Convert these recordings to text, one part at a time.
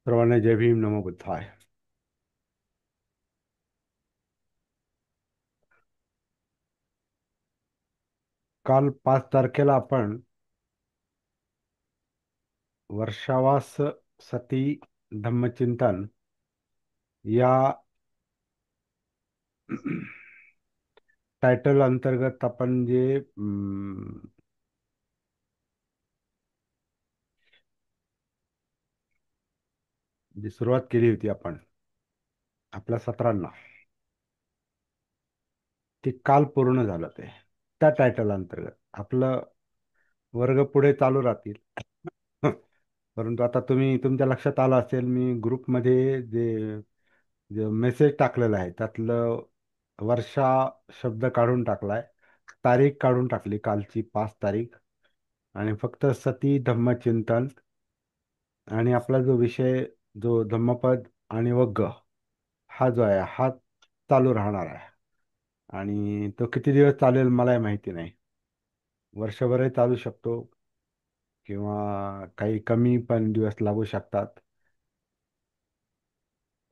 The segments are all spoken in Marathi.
सर्वांना जय भीम नमो बुद्धाय. काल 5 तारखेला आपण वर्षावास सती धम्मचिंतन या टायटल अंतर्गत आपण जी सुरुवात केली होती आपण आपल्या सत्रांना, ती काल पूर्ण झालं. ते त्या टायटल अंतर्गत आपलं वर्ग पुढे चालू राहतील. परंतु आता तुमच्या लक्षात आलं असेल, मी ग्रुपमध्ये जे जे मेसेज टाकलेला आहे त्यातलं वर्षा शब्द काढून टाकलाय, तारीख काढून टाकली, कालची 5 तारीख, आणि फक्त सती धम्मचिंतन आणि आपला जो विषय, जो धम्मपद आणि वग्ग हा जो आहे हा चालू राहणार आहे. आणि तो किती दिवस चालेल मलाही माहिती नाही. वर्षभरही चालू शकतो किंवा काही कमी पण दिवस लागू शकतात,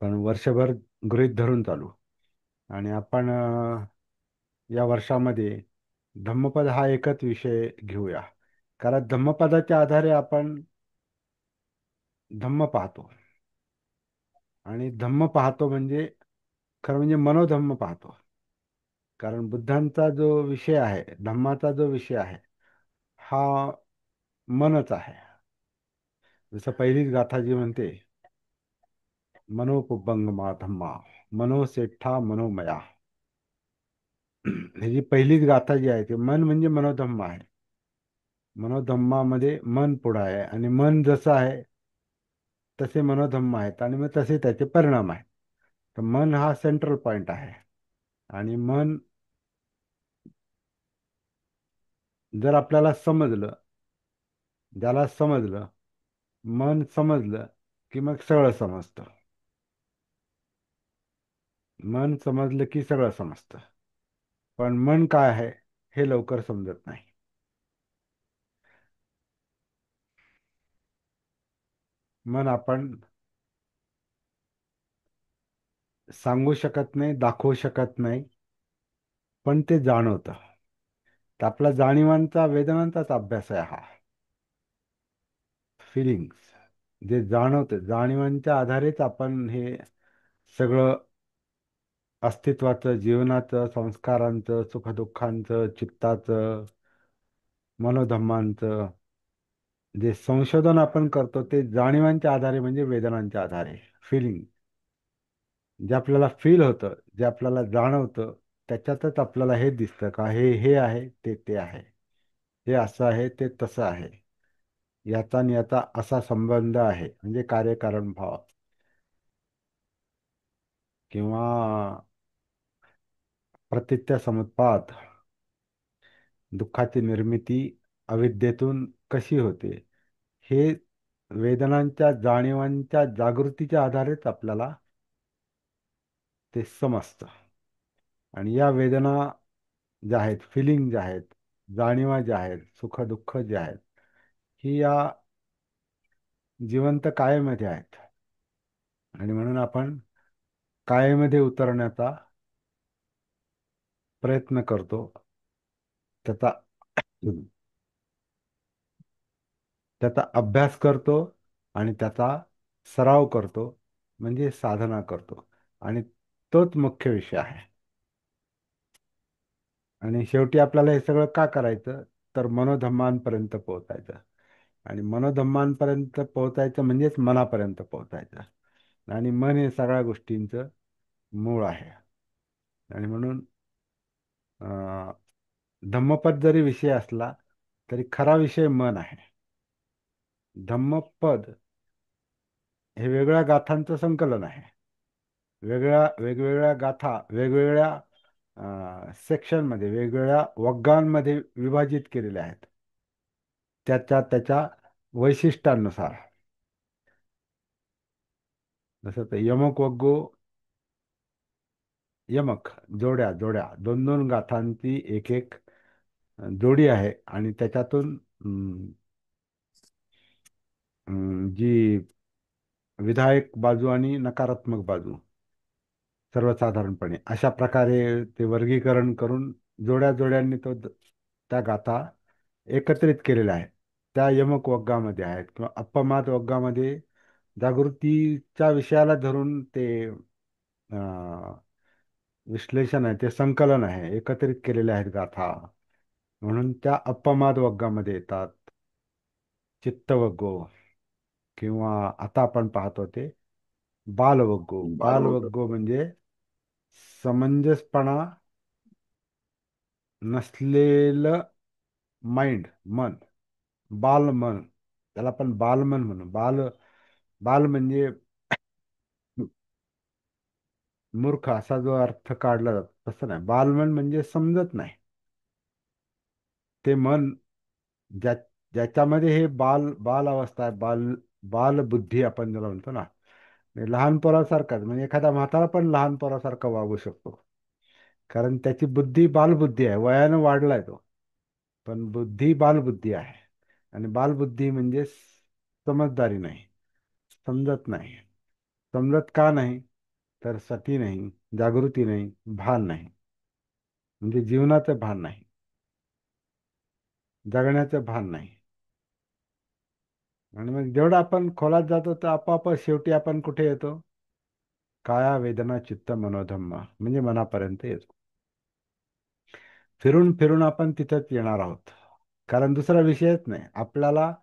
पण वर्षभर गृहीत धरून चालू. आणि आपण या वर्षामध्ये धम्मपद हा एकच विषय घेऊया, कारण धम्मपदाच्या आधारे आपण धम्म पाहतो. आणि धम्म पाहतो म्हणजे खरं म्हणजे मनोधम्म पाहतो. कारण बुद्धांचा जो विषय आहे, धम्माचा जो विषय आहे, हा मनच आहे. जसं पहिलीच गाथा जी म्हणते, मनोपुब्बंगमा धम्मा मनोसेठा मनोमया. ही जी पहिलीच गाथा जी आहे, ते मन म्हणजे मनोधम्म आहे. मनोधम्मामध्ये मन पुढं आहे, आणि मन जसं आहे तसे मनोधम्म आहेत, आणि मग तसे त्याचे परिणाम आहेत. तर मन हा सेंट्रल पॉइंट आहे. आणि मन जर आपल्याला समजलं, ज्याला समजलं, मन समजलं, की मग सगळं समजतं. मन समजलं की सगळं समजतं. पण मन काय आहे हे लवकर समजत नाही. मन आपण सांगू शकत नाही, दाखवू शकत नाही, पण ते जाणवतं. तर आपला जाणीवांचा, वेदनांचाच अभ्यास आहे हा. फिलिंग्स जे जाणवतं, जाणीवांच्या आधारेच आपण हे सगळं अस्तित्वाचं, जीवनाचं, संस्कारांचं, सुखदुःखांचं, चित्ताचं, मनोधम्मांचं जे संशोधन आपण करतो, ते जाणीवांच्या आधारे म्हणजे वेदनांच्या आधारे. फिलिंग जे आपल्याला फील होतं, जे आपल्याला जाणवतं, त्याच्यातच आपल्याला हे दिसतं का हे हे आहे, ते ते आहे, हे असं आहे, ते तसं आहे, याचा आणि याचा असा संबंध आहे, म्हणजे कार्यकारण भाव. किंवा प्रतीत्य समुत्पाद, दुःखाची निर्मिती अविद्येतून कशी होते, हे वेदनांच्या, जाणीवांच्या जागृतीच्या आधारेच आपल्याला ते समजतं. आणि या वेदना ज्या आहेत, फिलिंग ज्या आहेत, जाणीवा ज्या आहेत, सुख दुःख जे आहेत, ही या जिवंत कायेमध्ये आहेत. आणि म्हणून आपण कायेमध्ये उतरण्याचा प्रयत्न करतो, त्याचा त्याचा अभ्यास करतो, आणि त्याचा सराव करतो, म्हणजे साधना करतो. आणि तोच मुख्य विषय आहे. आणि शेवटी आपल्याला हे सगळं का करायचं, तर मनोधम्मांपर्यंत पोहोचायचं. आणि मनोधम्मांपर्यंत पोहोचायचं म्हणजेच मनापर्यंत पोहोचायचं. आणि मन हे सगळ्या गोष्टींचं मूळ आहे. आणि म्हणून अं, धम्मपद जरी विषय असला तरी खरा विषय मन आहे. धम्मपद हे वेगळ्या गाथांचं संकलन आहे. वेगवेगळ्या गाथा वेगवेगळ्या सेक्शनमध्ये, वेगवेगळ्या वग्गांमध्ये विभाजित केलेल्या आहेत, त्याच्या त्याच्या वैशिष्ट्यांनुसार. जसं ते यमक वग्गो, यमक जोड्या जोड्या, दोन दोन गाथांची एक एक जोडी आहे. आणि त्याच्यातून जी विधायक बाजू आणि नकारात्मक बाजू, सर्वसाधारणपणे अशा प्रकारे ते वर्गीकरण करून जोड्या जोड्यांनी त्या गाथा एकत्रित केलेल्या आहेत. त्या यमक वग्गामध्ये आहेत किंवा अप्पमाद वग्गामध्ये जागृतीच्या विषयाला धरून ते विश्लेषण आहे, ते संकलन आहे, एकत्रित केलेले आहेत गाथा. म्हणून त्या अप्पमाद वग्गामध्ये येतात. चित्तवग्गो किंवा आता आपण पाहतो ते बालवग्गो. बालवग. बालवग्गो म्हणजे समंजसपणा नसलेलं माइंड, मन, बालमन. त्याला आपण बालमन म्हणू. बाल म्हणजे मूर्ख असा जो अर्थ काढला जातो तसं नाही. बालमन म्हणजे समजत नाही ते मन, ज्या ज्याच्यामध्ये हे बाल अवस्था आहे, बालबुद्धी आपण ज्याला म्हणतो ना, म्हणजे लहान पोरासारखाच. म्हणजे एखादा म्हातारा पण लहान पोरासारखा वागू शकतो, कारण त्याची बुद्धी बालबुद्धी आहे. वयानं वाढलाय तो, पण बुद्धी बालबुद्धी आहे. आणि बालबुद्धी म्हणजे समजदारी नाही, समजत नाही. समजत का नाही? तर सती नाही, जागृती नाही, भान नाही. म्हणजे जीवनाचं भान नाही, जगण्याचं भान नाही. आणि मग जेवढं आपण खोलात जातो तर आपोआप शेवटी आपण कुठे येतो? काया वेदना चित्त मनोधम्म म्हणजे मनापर्यंत येतो. फिरून फिरून आपण तिथंच येणार आहोत, कारण दुसरा विषयच नाही आपल्याला.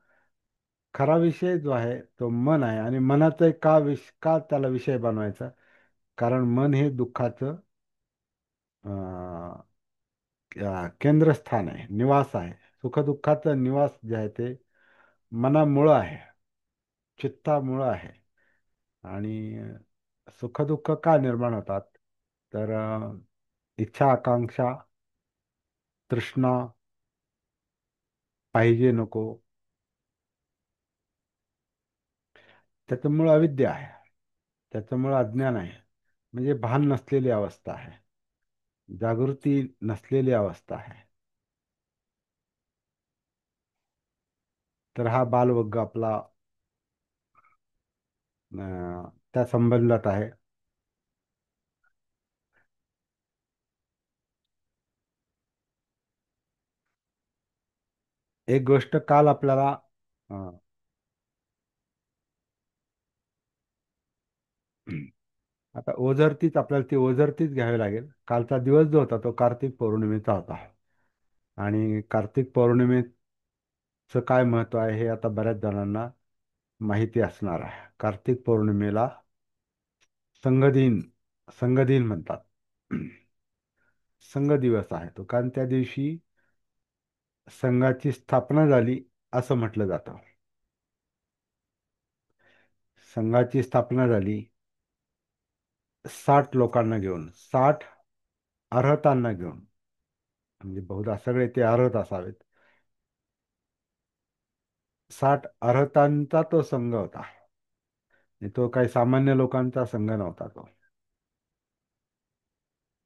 खरा विषय जो आहे तो मन आहे. आणि मनाचं का त्याला विषय बनवायचा? कारण मन हे दुःखाचं केंद्रस्थान आहे, निवास आहे. सुखदुःखाचं निवास जे आहे ते मनामुळं आहे, चित्तामुळं आहे. आणि सुखदुःख का निर्माण होतात? तर इच्छा, आकांक्षा, तृष्णा, पाहिजे नको, त्याच्यामुळं अविद्या आहे, त्याच्यामुळं अज्ञान आहे. म्हणजे भान नसलेली अवस्था आहे, जागृती नसलेली अवस्था आहे. तर हा बालवग्ग आपला त्या संबंधात आहे. एक गोष्ट काल आपल्याला अं, आता ओझरतीच, आपल्याला ती ओझरतीच घ्यावी लागेल. कालचा दिवस जो होता तो कार्तिक पौर्णिमेचा होता. आणि कार्तिक पौर्णिमेचं काय महत्व आहे हे आता बऱ्याच जणांना माहिती असणार आहे. कार्तिक पौर्णिमेला संगदिन संगदिन म्हणतात. संघ दिवस आहे तो, कारण त्या दिवशी संघाची स्थापना झाली असं म्हटलं जातं. संघाची स्थापना झाली 60 लोकांना घेऊन, 60 अर्हतांना घेऊन. म्हणजे बहुधा सगळे ते अर्हत असावेत. 60 अर्हतांचा तो संघ होता. आणि तो काही सामान्य लोकांचा संघ नव्हता. तो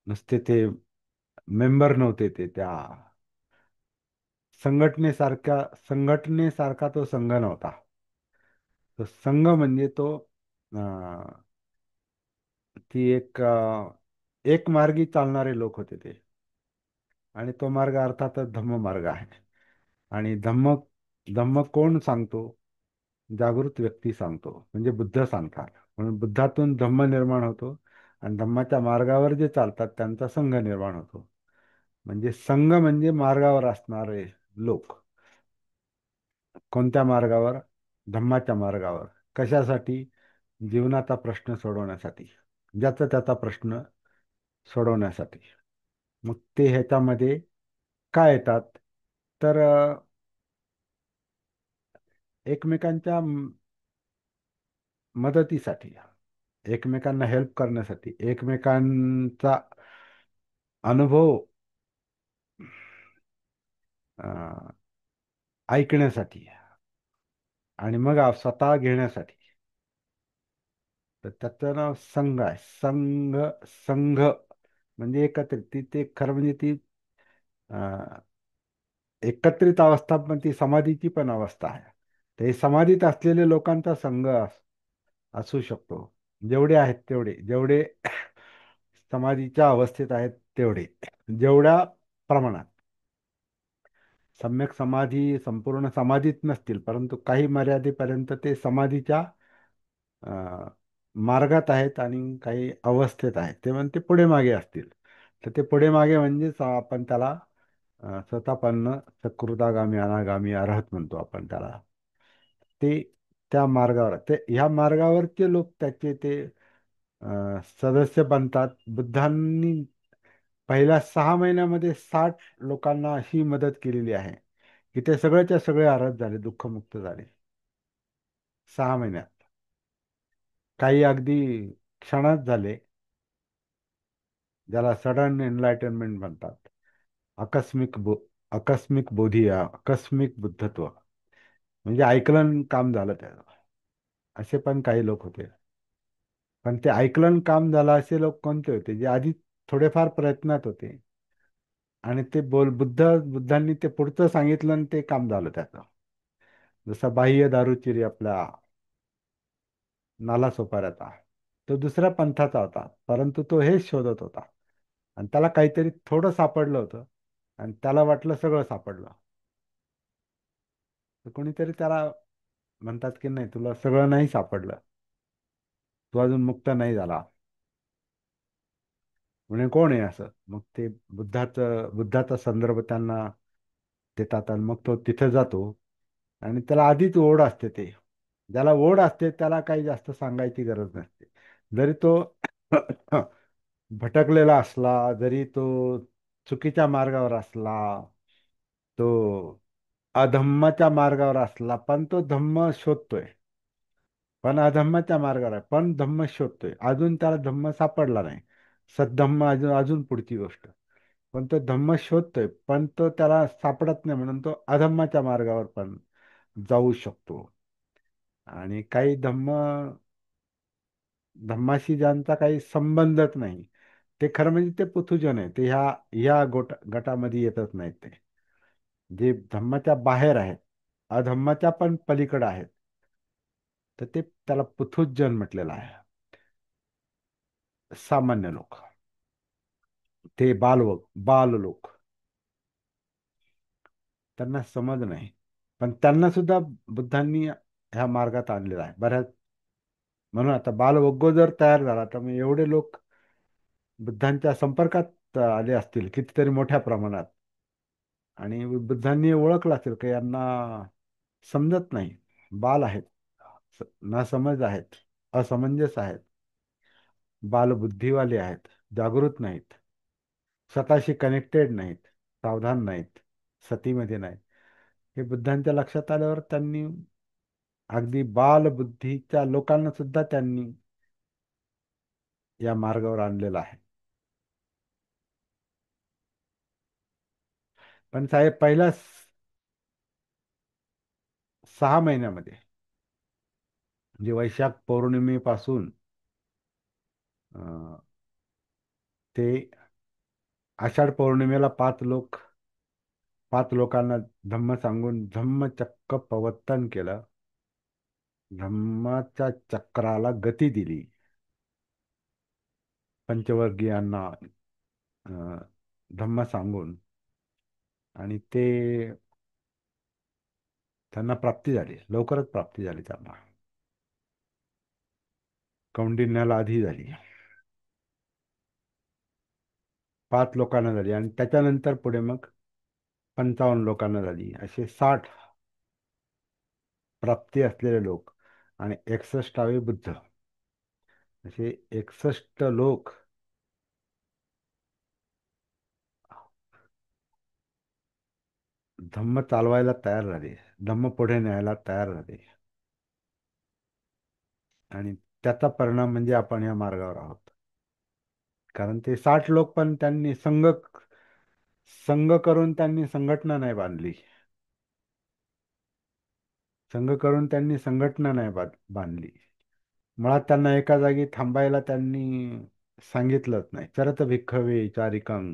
नुसते ते मेंबर नव्हते, ते त्या संघटनेसारखा तो संघ नव्हता. तो संघ म्हणजे तो ती एक मार्गी चालणारे लोक होते ते. आणि तो मार्ग अर्थातच धम्म मार्ग आहे. आणि धम्म धम्म कोण सांगतो? जागृत व्यक्ती सांगतो, म्हणजे बुद्ध सांगतात. म्हणून बुद्धातून धम्म निर्माण होतो. आणि धम्माच्या मार्गावर जे चालतात त्यांचा संघ निर्माण होतो. म्हणजे संघ म्हणजे मार्गावर असणारे लोक. कोणत्या मार्गावर? धम्माच्या मार्गावर. कशासाठी? जीवनाचा प्रश्न सोडवण्यासाठी, ज्याचा त्याचा प्रश्न सोडवण्यासाठी. मग ते ह्याच्यामध्ये काय येतात? तर एकमेकांच्या मदतीसाठी, एकमेकांना हेल्प करण्यासाठी, एकमेकांचा अनुभव अं, ऐकण्यासाठी, आणि मग स्वतः घेण्यासाठी. तर त्याचं नाव संघ आहे. संघ म्हणजे एकत्रित. ते खरं म्हणजे ती अं, एकत्रित अवस्था, पण ती समाधीची पण अवस्था आहे. ते समाधीत असलेल्या लोकांचा संघ असू शकतो. जेवढे आहेत तेवढे, जेवढे समाधीच्या अवस्थेत आहेत तेवढे, जेवढ्या प्रमाणात. सम्यक समाधी संपूर्ण समाधीत नसतील, परंतु काही मर्यादेपर्यंत ते समाधीच्या अ, मार्गात आहेत आणि काही अवस्थेत आहेत, ते म्हणते पुढे मागे असतील. तर ते पुढे मागे म्हणजेच आपण त्याला स्वतःपन्न सकृदागामी अनागामी अरहत म्हणतो आपण त्याला. ते त्या मार्गावर, ते ह्या मार्गावरचे लोक त्याचे ते सदस्य बनतात. बुद्धांनी पहिल्या 6 महिन्यामध्ये 60 लोकांना अशी मदत केलेली आहे की ते सगळेच्या सगळे आरत झाले, दुःखमुक्त झाले 6 महिन्यात. काही अगदी क्षणात झाले, ज्याला सडन एनलायटनमेंट म्हणतात. आकस्मिक आकस्मिक बोधी, आकस्मिक बुद्धत्व, म्हणजे ऐकलन काम झालं त्याचं. असे पण काही लोक होते. पण ते ऐकलन काम झालं असे लोक कोणते होते? जे आधी थोडेफार प्रयत्नात होते आणि ते बुद्धांनी ते पुढचं सांगितलं आणि ते काम झालं त्याचं. जसा बाह्य दारूचिरी आपला नाला सोपाऱ्याचा, तो दुसऱ्या पंथाचा होता, परंतु तो हेच शोधत होता आणि त्याला काहीतरी थोडं सापडलं होतं आणि त्याला वाटलं सगळं सापडलं. तर कोणीतरी त्याला म्हणतात की नाही, तुला सगळं नाही सापडलं, तू अजून मुक्त नाही झाला. म्हणे कोण आहे असं? मग ते बुद्धाचा संदर्भ त्यांना देतात आणि मग तो तिथे जातो. आणि त्याला आधीच ओढ असते. ते ज्याला ओढ असते त्याला काही जास्त सांगायची गरज नसते. जरी तो भटकलेला असला, जरी तो चुकीच्या मार्गावर असला, तो अधम्माच्या मार्गावर असला, पण तो धम्म शोधतोय. पण अधम्माच्या मार्गावर आहे, पण धम्म शोधतोय. अजून त्याला धम्म सापडला नाही. सद्धम्म अजून अजून पुढची गोष्ट. पण तो धम्म शोधतोय, पण तो त्याला सापडत नाही, म्हणून तो अधम्माच्या मार्गावर पण जाऊ शकतो. आणि काही धम्माशी ज्यांचा काही संबंधच नाही, ते खरं म्हणजे ते पुथुजन आहे. ते ह्या गटामध्ये येतच नाहीत. ते जे धम्माच्या बाहेर आहेत, अधम्माच्या पण पलीकडे आहेत, तर ते त्याला पुथुजन म्हटलेलं आहे. सामान्य लोक, ते बाल लोक, त्यांना समज नाही. पण त्यांना सुद्धा बुद्धांनी ह्या मार्गात आणलेला आहे बऱ्याच. म्हणून आता बालवग्गो जर तयार झाला, तर मग एवढे लोक बुद्धांच्या संपर्कात आले असतील कितीतरी मोठ्या प्रमाणात. आणि बुद्धांनी ओळखलं असेल की यांना समजत नाही, बाल आहेत, नासमज आहेत, असमंजस आहेत, बालबुद्धिवाले आहेत, जागृत नाहीत, स्वतःशी कनेक्टेड नाहीत, सावधान नाहीत, सतीमध्ये नाहीत. हे बुद्धांच्या लक्षात आल्यावर त्यांनी अगदी बालबुद्धीच्या लोकांना सुद्धा त्यांनी या मार्गावर आणलेलं आहे. पण साहेब, पहिल्या 6 महिन्यामध्ये, म्हणजे वैशाख पौर्णिमेपासून अं, ते आषाढ पौर्णिमेला 5 लोकांना धम्म सांगून धम्मचक्क प्रवर्तन केलं. धम्माच्या चक्राला गती दिली. पंचवर्गीयांना अं, धम्म सांगून, आणि ते त्यांना प्राप्ती झाली, लवकरच प्राप्ती झाली त्यांना. कौंडिन्याला आधी झाली, 5 लोकांना झाली, आणि त्याच्यानंतर पुढे मग 55 लोकांना झाली. असे 60 प्राप्ती असलेले लोक आणि 61वे बुद्ध, असे 61 लोक धम्म चालवायला तयार झाले, धम्म पुढे न्यायला तयार झाले. आणि त्याचा परिणाम म्हणजे आपण या मार्गावर आहोत. कारण ते 60 लोक पण त्यांनी संघ करून त्यांनी संघटना नाही बांधली. संघ करून त्यांनी संघटना नाही बांधली. मुळात त्यांना एका जागी थांबायला त्यांनी सांगितलंच नाही. चरत भिक्खवे चारिकं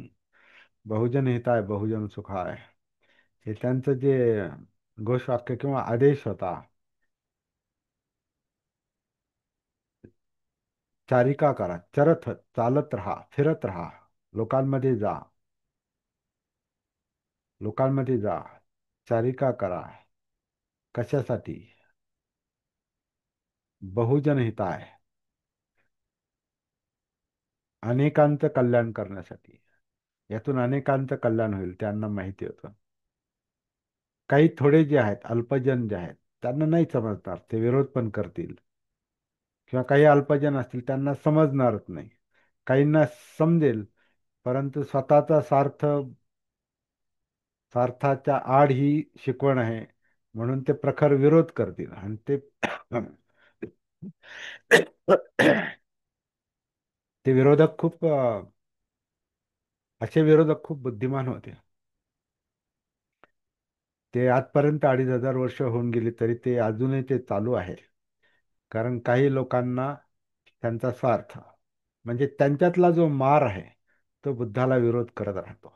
बहुजन हिताय बहुजन सुखाय, हे त्यांचं जे घोषवाक्य किंवा आदेश होता. चारिका करा, चरत चालत राहा, फिरत राहा, लोकांमध्ये जा, लोकांमध्ये जा, चारिका करा. कशासाठी? बहुजन हिताय, अनेकांचं कल्याण करण्यासाठी. यातून अनेकांचं कल्याण होईल त्यांना माहिती होतं. काही थोडे जे आहेत, अल्पजन जे आहेत, त्यांना नाही समजणार, ते विरोध पण करतील. किंवा काही अल्पजन असतील त्यांना समजणारच नाही. काहींना समजेल, परंतु स्वतःचा स्वार्थाच्या आड ही शिकवण आहे, म्हणून ते प्रखर विरोध करतील. आणि ते ते विरोधक खूप असे विरोधक खूप बुद्धिमान होते. ते आजपर्यंत 2500 वर्ष होऊन गेली तरी ते अजूनही ते चालू आहे. कारण काही लोकांना त्यांचा स्वार्थ, म्हणजे त्यांच्यातला जो मार आहे, तो बुद्धाला विरोध करत राहतो.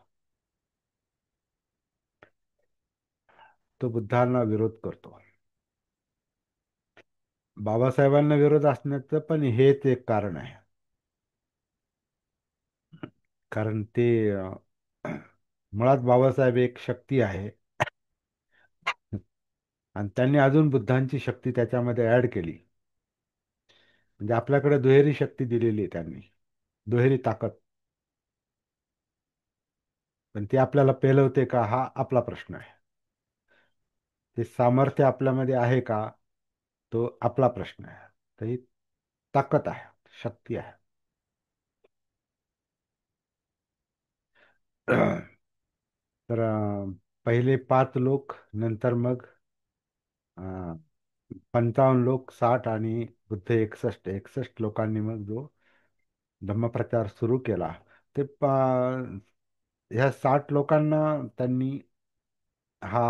तो बुद्धांना विरोध करतो. बाबासाहेबांना विरोध असण्याचं पण हेच एक कारण आहे. कारण ते मुळात बाबासाहेब एक शक्ती आहे, आणि त्यांनी अजून बुद्धांची शक्ती त्याच्यामध्ये ऍड केली. म्हणजे आपल्याकडे दुहेरी शक्ती दिलेली आहे त्यांनी, दुहेरी ताकद. पण ती आपल्याला पेलवते का, हा आपला प्रश्न आहे. ते सामर्थ्य आपल्यामध्ये आहे का, तो आपला प्रश्न आहे. तर ही ताकद आहे, शक्ती आहे. तर पहिले 5 लोक, नंतर मग 55 लोक, 60, आणि बुद्ध 61 लोकांनी मग जो धम्मप्रचार सुरू केला. ते ह्या 60 लोकांना त्यांनी हा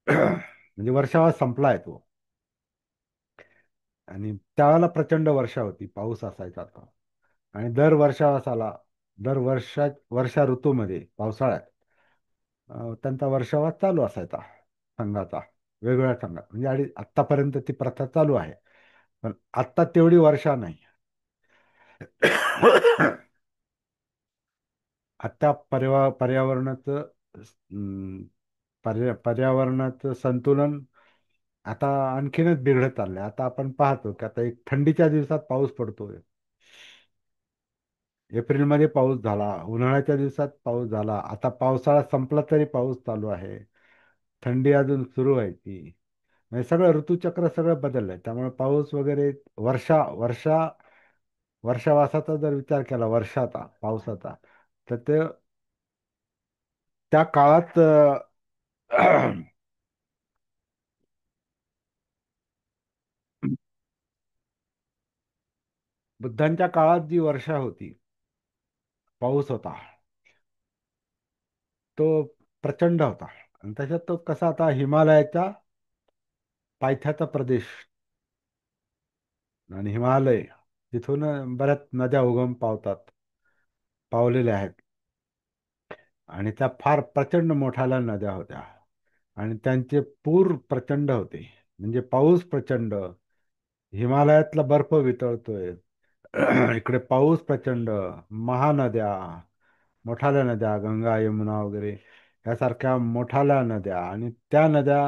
म्हणजे वर्षावा संपलाय तो. आणि त्यावेळेला प्रचंड वर्षा होती, पाऊस असायचा तो. आणि वर्षा ऋतूमध्ये, पावसाळ्यात त्यांचा वर्षावा चालू असायचा संघाचा, वेगवेगळ्या संघात. म्हणजे आत्तापर्यंत ती प्रथा चालू आहे, पण आत्ता तेवढी वर्षा नाही. आता पर्यावरणाचं पर्यावरणाचं संतुलन आता आणखीनच बिघडत चाललंय. आता आपण पाहतो की आता एक थंडीच्या दिवसात पाऊस पडतोय, एप्रिलमध्ये पाऊस झाला, उन्हाळ्याच्या दिवसात पाऊस झाला, आता पावसाळा संपला तरी पाऊस चालू आहे, थंडी अजून सुरू व्हायची. म्हणजे सगळं ऋतुचक्र सगळं बदललंय. त्यामुळे पाऊस वगैरे, वर्षा वर्षा वर्षावासाचा जर विचार केला, वर्षाचा पावसाचा, तर ते त्या काळात बुद्धांच्या काळात जी वर्षा होती, पाऊस होता, तो प्रचंड होता. आणि त्याच्यात तो कसा, आता हिमालयाच्या पायथ्याचा प्रदेश, आणि हिमालय तिथून बऱ्याच नद्या उगम पावलेल्या आहेत. आणि त्या फार प्रचंड मोठाल्या नद्या होत्या, आणि त्यांचे पूर प्रचंड होते. म्हणजे पाऊस प्रचंड, हिमालयातला बर्फ वितळतोय, इकडे पाऊस प्रचंड, महानद्या, मोठाल्या नद्या, गंगा, यमुना वगैरे यासारख्या मोठाल्या नद्या. आणि त्या नद्या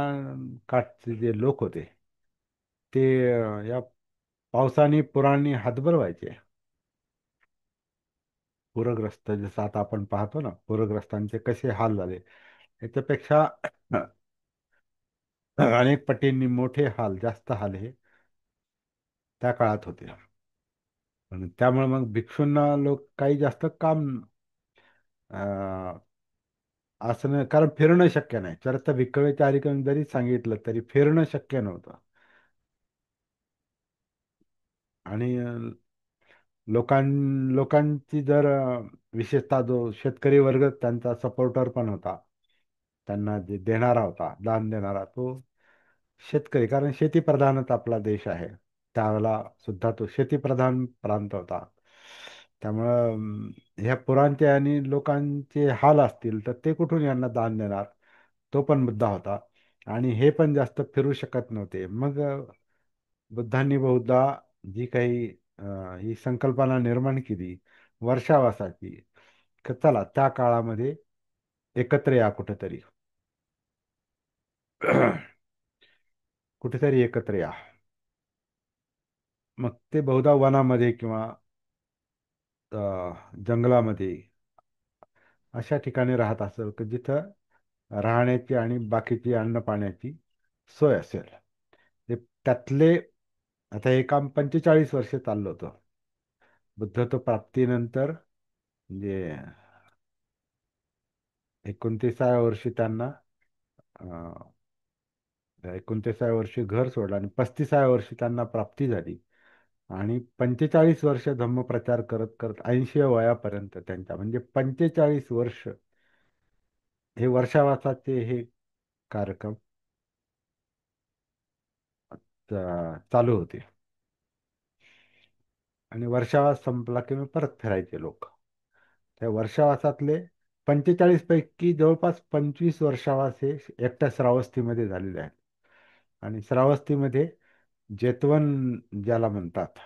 काठचे जे लोक होते, ते या पावसाने, पुरांनी हातभर व्हायचे. पूरग्रस्त, जसं आता आपण पाहतो ना, पूरग्रस्तांचे कसे हाल झाले, याच्यापेक्षा अनेक पटींनी मोठे हाल, जास्त हाल हे त्या काळात होते. आणि त्यामुळे मग भिक्षूंना लोक काही जास्त काम अं, असं नाही, कारण फिरणं शक्य नाही. चरत भिक्खवे चारिकं जरी सांगितलं तरी फिरणं शक्य नव्हतं. आणि लोकांची जर विशेषतः जो शेतकरी वर्ग त्यांचा सपोर्टर पण होता, त्यांना जे देणारा होता, दान देणारा, तो शेतकरी. कारण शेतीप्रधानच आपला देश आहे, त्यावेळेला सुद्धा तो शेतीप्रधान प्रांत होता. त्यामुळं ह्या पुरांचे आणि लोकांचे हाल असतील तर ते कुठून यांना दान देणार, तो पण मुद्दा होता. आणि हे पण जास्त फिरू शकत नव्हते. मग बुद्धांनी बहुधा जी काही ही संकल्पना निर्माण केली वर्षावासाची, तर चला त्या काळामध्ये एकत्र या कुठेतरी. कुठेतरी एकत्र या. मग ते बहुधा वनामध्ये किंवा जंगलामध्ये अशा ठिकाणी राहत असेल की जिथं राहण्याची आणि बाकीची अन्न पाण्याची सोय असेल. ते त्यातले आता हे काम 45 वर्ष चाललं होतं. बुद्धत्व प्राप्तीनंतर म्हणजे 29व्या वर्षी त्यांना 29व्या वर्षी घर सोडलं आणि 35व्या वर्षी त्यांना प्राप्ती झाली. आणि 45 वर्ष धम्मप्रचार करत करत 80व्या वयापर्यंत त्यांच्या म्हणजे 45 वर्ष हे वर्षावासाचे हे कार्यक्रम चालू होते. आणि वर्षावास संपला की मग परत फिरायचे लोक. त्या वर्षावासातले 45 पैकी जवळपास 25 वर्षावास हे एकट्या श्रावस्तीमध्ये झालेले आहेत. आणि श्रावस्तीमध्ये जेतवन ज्याला म्हणतात,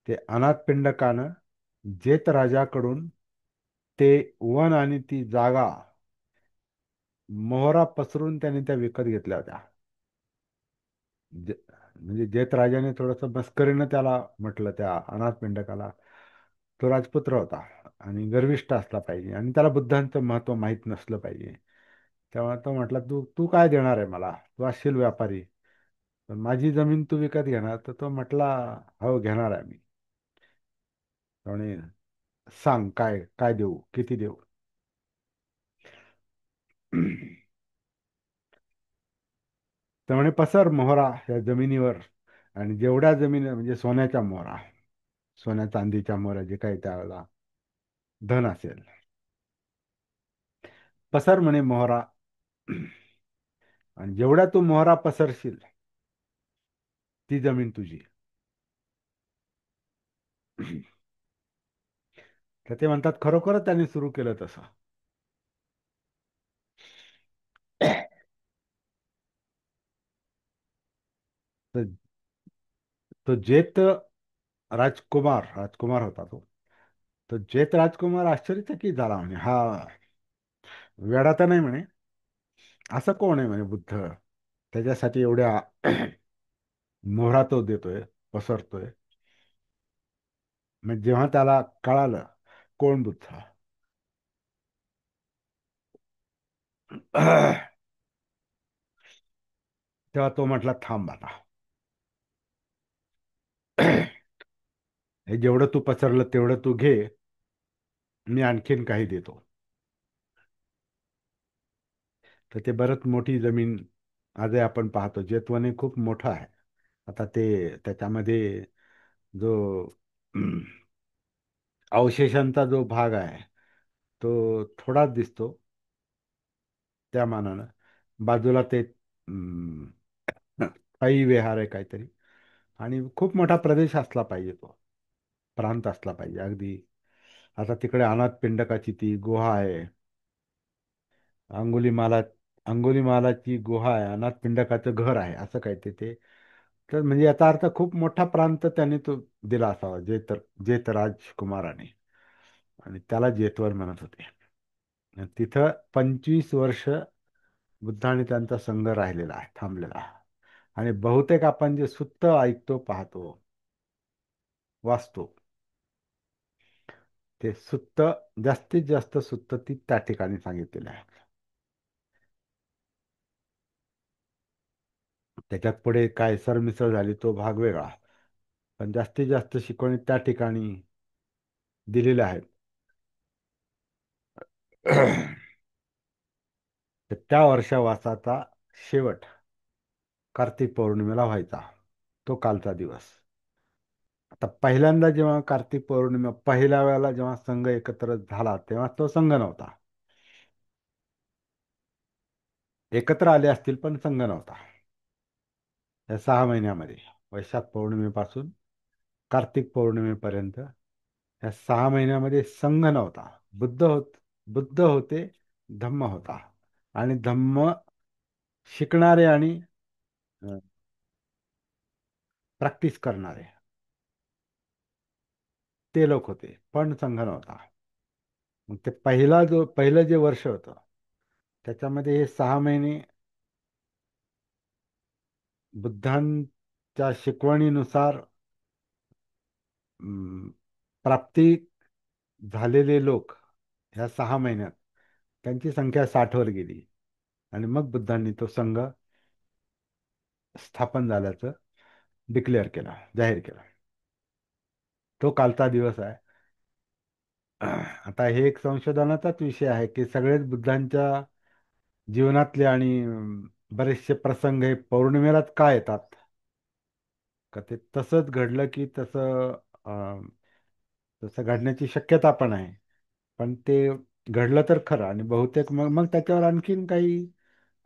ते अनाथपिंडकानं जेत राजाकडून ते वन आणि ती जागा मोहरा पसरून त्यांनी त्या विकत घेतल्या होत्या. जे- म्हणजे जेत राजाने थोडस मस्करीनं त्याला म्हटलं त्या अनाथपिंडकाला, तो राजपुत्र होता आणि गर्विष्ठ असला पाहिजे आणि त्याला बुद्धांचं महत्व माहीत नसलं पाहिजे. तेव्हा तो म्हटला, तू तू काय देणार आहे मला, तू असशील व्यापारी, पण माझी जमीन तू विकत घेणार. तर तो म्हटला, हो घेणार आहे मी. म्हणे, सांग काय काय देऊ, किती देऊ. तर म्हणे, पसर मोहरा या जमिनीवर, आणि जेवढ्या जमीन म्हणजे सोन्याच्या मोहरा, सोन्या चांदीच्या मोहरा जे काही त्यावेळेला धन असेल, पसर म्हणे मोहरा. आणि जेवढ्या तू मोहरा पसरशील ती जमीन तुझी. तर ते म्हणतात खरोखरच त्यांनी सुरू केलं तसं. तर तो जेत राजकुमार होता तो. तो जेत राजकुमार आश्चर्यचकित झाला. म्हणे, हा वेडा तर नाही म्हणे, असं कोण आहे म्हणे बुद्ध, त्याच्यासाठी एवढ्या मोहरा तो देतोय, पसरतोय. मग जेव्हा त्याला कळालं कोण बुद्ध, तेव्हा तो म्हटला, थांब आता. हे जेवढं तू पसरलं तेवढं तू घे, मी आणखीन काही देतो. तर ते बरंच मोठी जमीन आजही आपण पाहतो. जेतवने खूप मोठं आहे. आता ते त्याच्यामध्ये जो अवशेषांचा जो भाग आहे तो थोडाच दिसतो त्या मानानं. बाजूला ते अं, पायी विहार आहे काहीतरी. आणि खूप मोठा प्रदेश असला पाहिजे तो, प्रांत असला पाहिजे अगदी. आता तिकडे अनाथपिंडकाची ती गुहा आहे, अंगुलीमाला अंगुलीमालाची गुहा आहे, अनाथपिंडकाचं घर आहे, असं काय ते ते. तर म्हणजे याचा अर्थ खूप मोठा प्रांत त्यांनी तो दिला असावा जेत राजकुमाराने. आणि त्याला जेतवर म्हणत होते. आणि तिथं 25 वर्ष बुद्ध आणि त्यांचा संघ राहिलेला आहे, थांबलेला आहे. आणि बहुतेक आपण जे सुत्त ऐकतो, पाहतो, वाचतो, ते सुत्त जास्तीत जास्त सुत्त ती त्या ठिकाणी सांगितलेले आहे. त्याच्यात पुढे काय सरमिसळ झाली तो भाग वेगळा, पण जास्तीत जास्त शिकवणी त्या ठिकाणी दिलेल्या आहेत. तर त्या वर्षावासाचा शेवट कार्तिक पौर्णिमेला व्हायचा, तो कालचा दिवस. आता पहिल्यांदा जेव्हा कार्तिक पौर्णिमा पहिल्या वेळेला जेव्हा संघ एकत्र झाला तेव्हा तो संघ नव्हता. एकत्र आले असतील पण संघ नव्हता. या 6 महिन्यामध्ये, वैशाख पौर्णिमेपासून कार्तिक पौर्णिमेपर्यंत, या 6 महिन्यामध्ये संघ नव्हता. बुद्ध होते, धम्म होता. आणि धम्म शिकणारे आणि प्रॅक्टिस करणारे ते लोक होते, पण संघ नव्हता. मग ते पहिलं जे वर्ष होतं त्याच्यामध्ये हे 6 महिने बुद्धांच्या शिकवणीनुसार अं, प्राप्ती झालेले लोक ह्या 6 महिन्यात त्यांची संख्या 60वर गेली. आणि मग बुद्धांनी तो संघ स्थापन झाल्याचं डिक्लेअर केला, जाहीर केला. तो कालचा दिवस आहे. आता हे एक संशोधनाचाच विषय आहे की सगळेच बुद्धांच्या जीवनातले आणि बरेचसे प्रसंग हे पौर्णिमेलाच का येतात. का ते तसंच घडलं की तसं घडण्याची शक्यता पण आहे. पण ते घडलं तर खरं. आणि बहुतेक मग मग त्याच्यावर आणखीन काही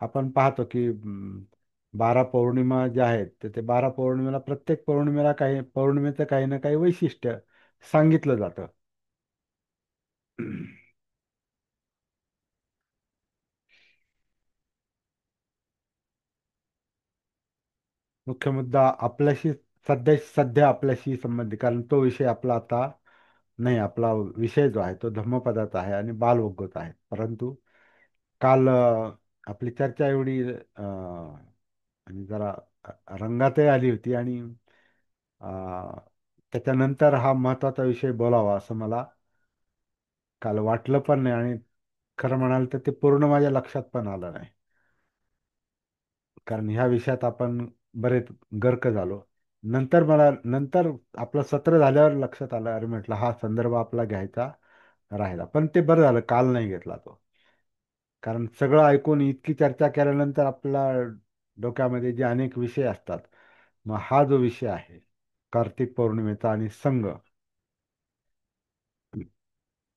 आपण पाहतो की 12 पौर्णिमा ज्या आहेत तर ते 12 पौर्णिमेला, प्रत्येक पौर्णिमेला काही पौर्णिमेचं काही ना काही वैशिष्ट्य सांगितलं जातं. मुख्य मुद्दा आपल्याशी सध्या आपल्याशी संबंधित, कारण तो विषय आपला आता नाही. आपला विषय जो आहे तो धम्मपदाचा आहे आणि बालवगत आहे. परंतु काल आपली चर्चा एवढी आणि जरा रंगातही आली होती. आणि अ, त्याच्यानंतर हा महत्वाचा विषय बोलावा असं मला काल वाटलं पण नाही. आणि खरं म्हणाल तर ते पूर्ण माझ्या लक्षात पण आलं नाही. कारण ह्या विषयात आपण बरेच गर्क झालो. नंतर आपलं सत्र झाल्यावर लक्षात आलं, अरे म्हटलं हा संदर्भ आपला घ्यायचा राहिला. पण ते बरं झालं काल नाही घेतला तो. कारण सगळं ऐकून इतकी चर्चा केल्यानंतर आपल्या डोक्यामध्ये जे अनेक विषय असतात, मग हा जो विषय आहे कार्तिक पौर्णिमेचा आणि संघ,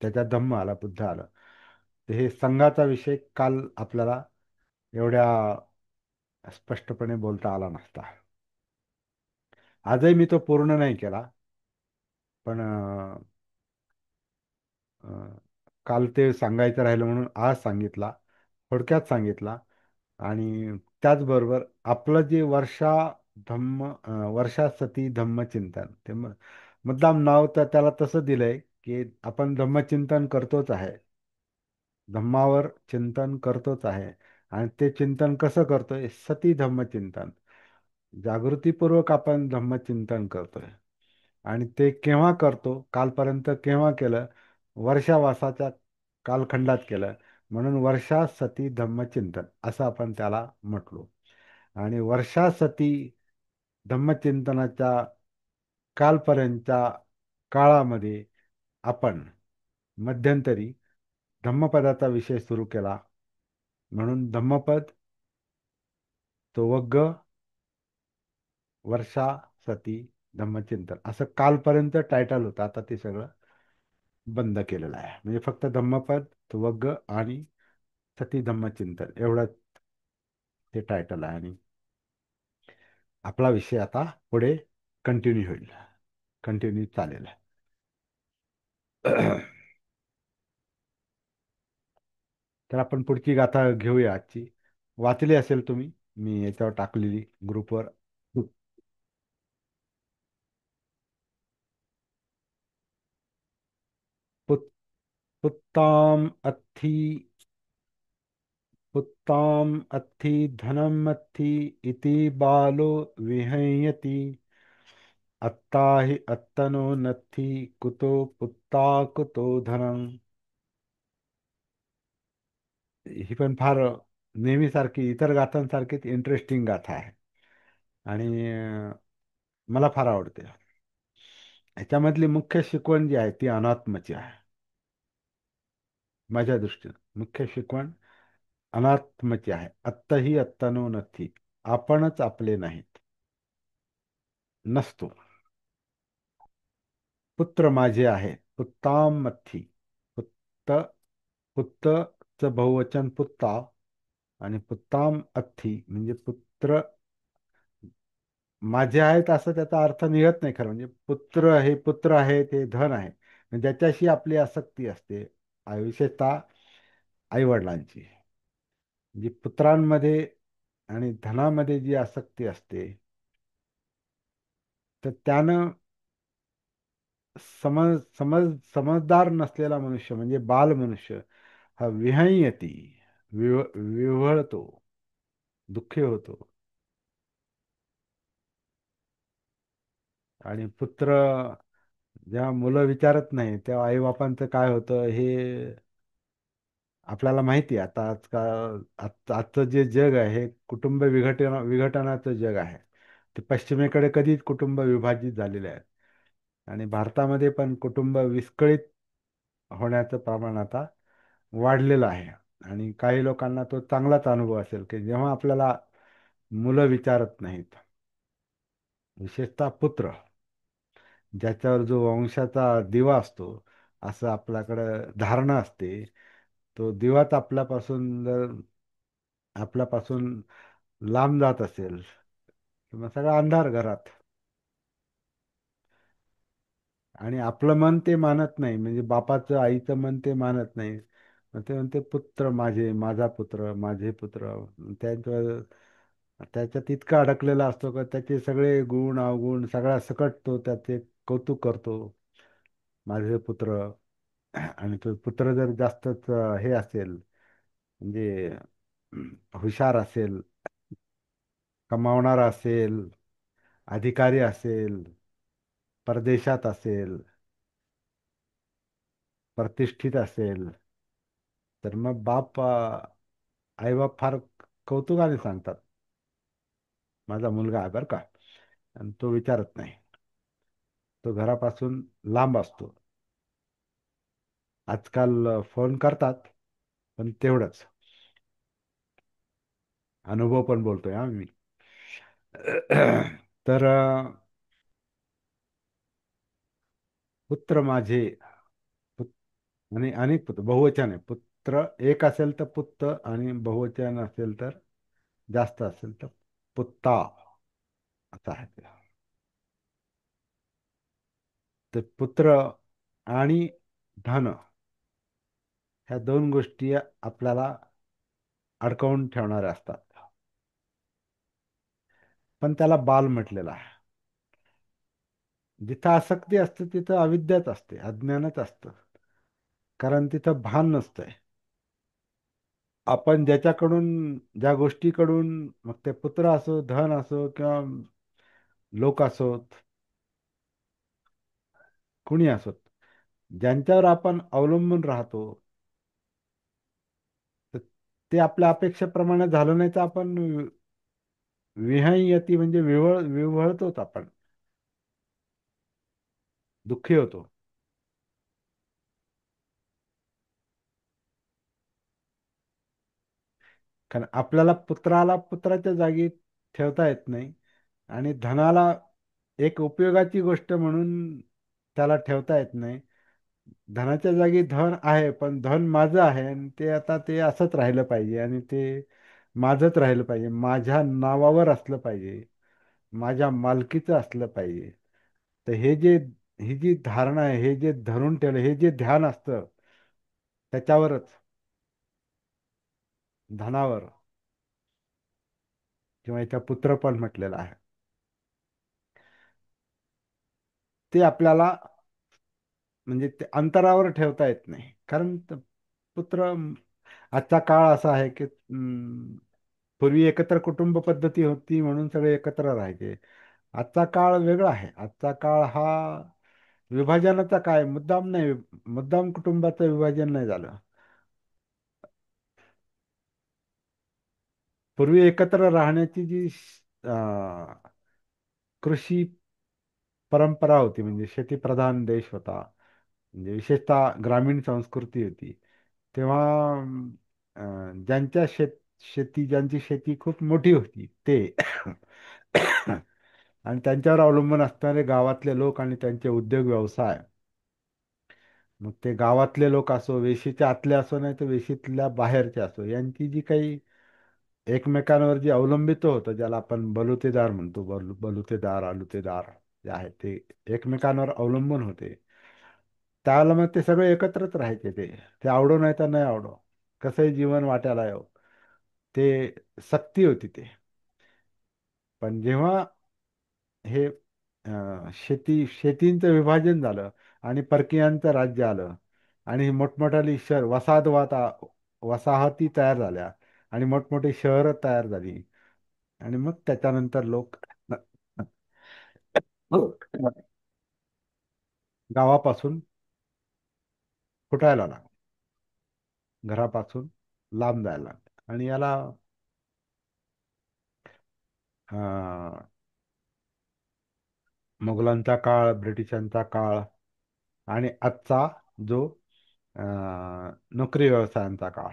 त्याच्यात धम्म आला, बुद्ध आला. तर हे संघाचा विषय काल आपल्याला एवढ्या स्पष्टपणे बोलता आला नसता. आजही मी तो पूर्ण नाही केला. पण अ, काल ते सांगायचं राहिलं म्हणून आज सांगितला, थोडक्यात सांगितला. आणि त्याचबरोबर आपलं जे वर्षा सती धम्मचिंतन, ते मुद्दाम नाव तर त्याला तसं दिलंय की आपण धम्मचिंतन करतोच आहे, धम्मावर चिंतन करतोच आहे. आणि ते चिंतन कसं करतोय? सती धम्मचिंतन, जागृतीपूर्वक आपण धम्मचिंतन करतोय. आणि ते केव्हा करतो? कालपर्यंत केव्हा केलं? वर्षावासाच्या कालखंडात केलं. म्हणून वर्षा सती धम्मचिंतन असं आपण त्याला म्हटलो. आणि वर्षा सती धम्मचिंतनाच्या कालपर्यंतच्या काळामध्ये आपण मध्यंतरी धम्मपदाचा विषय सुरू केला. म्हणून धम्मपद, तो वग्ग, वर्षा सती धम्मचिंतन असं कालपर्यंत टायटल होतं. आता ते सगळं बंद केलेलं आहे. म्हणजे फक्त धम्मपद, वग्ग आणि सती धम्मचिंतन एवढंच ते टायटल आहे. आणि आपला विषय आता पुढे कंटिन्यू होईल, कंटिन्यू चालेल. तर आपण पुढची गाथा घेऊया आजची. वाचली असेल तुम्ही, मी याच्यावर टाकलेली ग्रुपवर. पुत- पुत्ताम अत्थी पुत्ताम अत्थि धनम अत्थि इति बालो विहयति, अत्ता हि अत्तनो नत्थि कुतो पुत्ता कुतो धनम. ही पण फार नेहमीसारखी इतर गाथांसारखीच इंटरेस्टिंग गाथा आहे. आणि मला फार आवडते. ह्याच्यामधली मुख्य शिकवण जी आहे ती अनात्मची आहे. माझ्या दृष्टीनं मुख्य शिकवण अनात्मची आहे. आत्ताही आत्तानो नथी, आपणच आपले नाहीत, नसतो. पुत्र माझे आहे, पुत्ताम मथी. पुत्त पुत्तचं बहुवचन पुत्ता. आणि पुत्ताम अथ्थी म्हणजे पुत्र माझे आहेत असं त्याचा अर्थ निघत नाही खरं. म्हणजे पुत्र आहे ते धन आहे, म्हणजे ज्याच्याशी आपली आसक्ती असते, विशेषतः आईवडिलांची. जी पुत्रांमध्ये आणि धनामध्ये जी आसक्ती असते, तर त्यानं समजदार नसलेला मनुष्य म्हणजे बाल मनुष्य हा विहंयती, विव्हळतो, दुःखी होतो. आणि पुत्र जेव्हा मुलं विचारत नाही तेव्हा आईबापांचं काय होतं हे आपल्याला माहिती आहे. आता आजकाल आजचं जे जग आहे हे कुटुंब विघटनाचं जग आहे. ते पश्चिमेकडे कधीच कुटुंब विभाजित झालेले आहेत आणि भारतामध्ये पण कुटुंब विस्कळीत होण्याचं प्रमाण आता वाढलेलं आहे. आणि काही लोकांना तो चांगलाच अनुभव असेल की जेव्हा आपल्याला मुलं विचारत नाहीत, विशेषतः पुत्र, ज्याच्यावर जो वंशाचा दिवा असतो असं आपल्याकडं धारणा असते, तो दिवाच आपल्यापासून लांब जात असेल किंवा सगळा अंधार घरात, आणि आपलं मन ते मानत नाही, म्हणजे बापाचं आईचं मन ते मानत नाही. मग ते म्हणते पुत्र माझे, माझा पुत्र, माझे पुत्र. त्यांच्या त्याच्यात इतका अडकलेला असतो का त्याचे सगळे गुण अवगुण सगळ्या सकट तो त्याचे कौतुक करतो, माझे पुत्र. आणि तो पुत्र जर जास्तच हे असेल, म्हणजे हुशार असेल, कमावणारा असेल, अधिकारी असेल, परदेशात असेल, प्रतिष्ठित असेल, तर मग आईबाप फार कौतुकाने सांगतात, माझा मुलगा आहे बरं का. आणि तो विचारत नाही, तो घरापासून लांब असतो. आजकाल फोन करतात, पण तेवढंच. अनुभव पण बोलतोय हा मी. तर पुत्र माझे, पुत- आणि अनेक पुत्र, बहुवचन आहे. पुत्र एक असेल तर पुत्र, आणि बहुवचन असेल तर, जास्त असेल तर पुत्ता असं आहे ते. तर पुत्र आणि धन ह्या दोन गोष्टी आपल्याला अडकवून ठेवणाऱ्या असतात. पण त्याला बाल म्हटलेला आहे. जिथं आसक्ती असते तिथं अविद्याच असते, अज्ञानच असतं. कारण तिथं भान नसतंय. आपण ज्याच्याकडून, ज्या गोष्टीकडून, मग ते पुत्र असो, धन असो, किंवा लोक असोत, कुणी असोत, ज्यांच्यावर आपण अवलंबून राहतो, तर ते आपल्या अपेक्षेप्रमाणे झालं नाही तर आपण विहंयती म्हणजे विव्हळतोच आपण, दुःखी होतो. कारण आपल्याला पुत्राला पुत्राच्या जागी ठेवता येत नाही, आणि धनाला एक उपयोगाची गोष्ट म्हणून त्याला ठेवता येत नाही. धनाच्या जागी धन आहे, पण धन माझं आहे आणि ते आता ते असंच राहिलं पाहिजे, आणि ते माझंच राहिलं पाहिजे, माझ्या नावावर असलं पाहिजे, माझ्या मालकीचं असलं पाहिजे. तर ही जी धारणा आहे, हे जे धरून ठेवलं, हे जे ध्यान असतं त्याच्यावरच, धनावर, किंवा याच्या पुत्र पण म्हटलेलं आहे, ते आपल्याला म्हणजे ते अंतरावर ठेवता येत नाही. कारण पुत्र, आजचा काळ असा आहे की पूर्वी एकत्र कुटुंब पद्धती होती म्हणून सगळे एकत्र राहायचे. आजचा काळ वेगळा आहे. आजचा काळ हा विभाजनाचा काय, मुद्दाम नाही, मुद्दाम कुटुंबाचं विभाजन नाही झालं. पूर्वी एकत्र राहण्याची जी कृषी परंपरा होती, म्हणजे शेतीप्रधान देश होता, म्हणजे विशेषतः ग्रामीण संस्कृती होती, तेव्हा ज्यांची शेती खूप मोठी होती ते आणि त्यांच्यावर अवलंबून असणारे गावातले लोक आणि त्यांचे उद्योग व्यवसाय, मग ते गावातले लोक असो, वेशीच्या आतले असो, नाही तर वेशीतल्या बाहेरचे असो, यांची जी काही एकमेकांवर जे अवलंबित्व होतं, ज्याला आपण बलुतेदार म्हणतो, बलुतेदार, आलुतेदार जे आहे ते एकमेकांवर अवलंबून होते. त्यावेळेला मग ते सगळे एकत्रच राहायचे. ते आवडो नाही तर नाही आवडो, कसंही जीवन वाट्याला येऊ, ते सक्ती होती ते. पण जेव्हा हे शेतीचं विभाजन झालं, आणि परकीयांचं राज्य आलं आणि मोठमोठाली वसाहती तयार झाल्या आणि मोठमोठी शहरं तयार झाली आणि मग त्याच्यानंतर लोक गावापासून फुटायला लागले, घरापासून लांब जायला लागले आणि याला अं, मुघलांचा काळ, ब्रिटिशांचा काळ आणि आजचा जो नोकरी व्यवसायांचा काळ,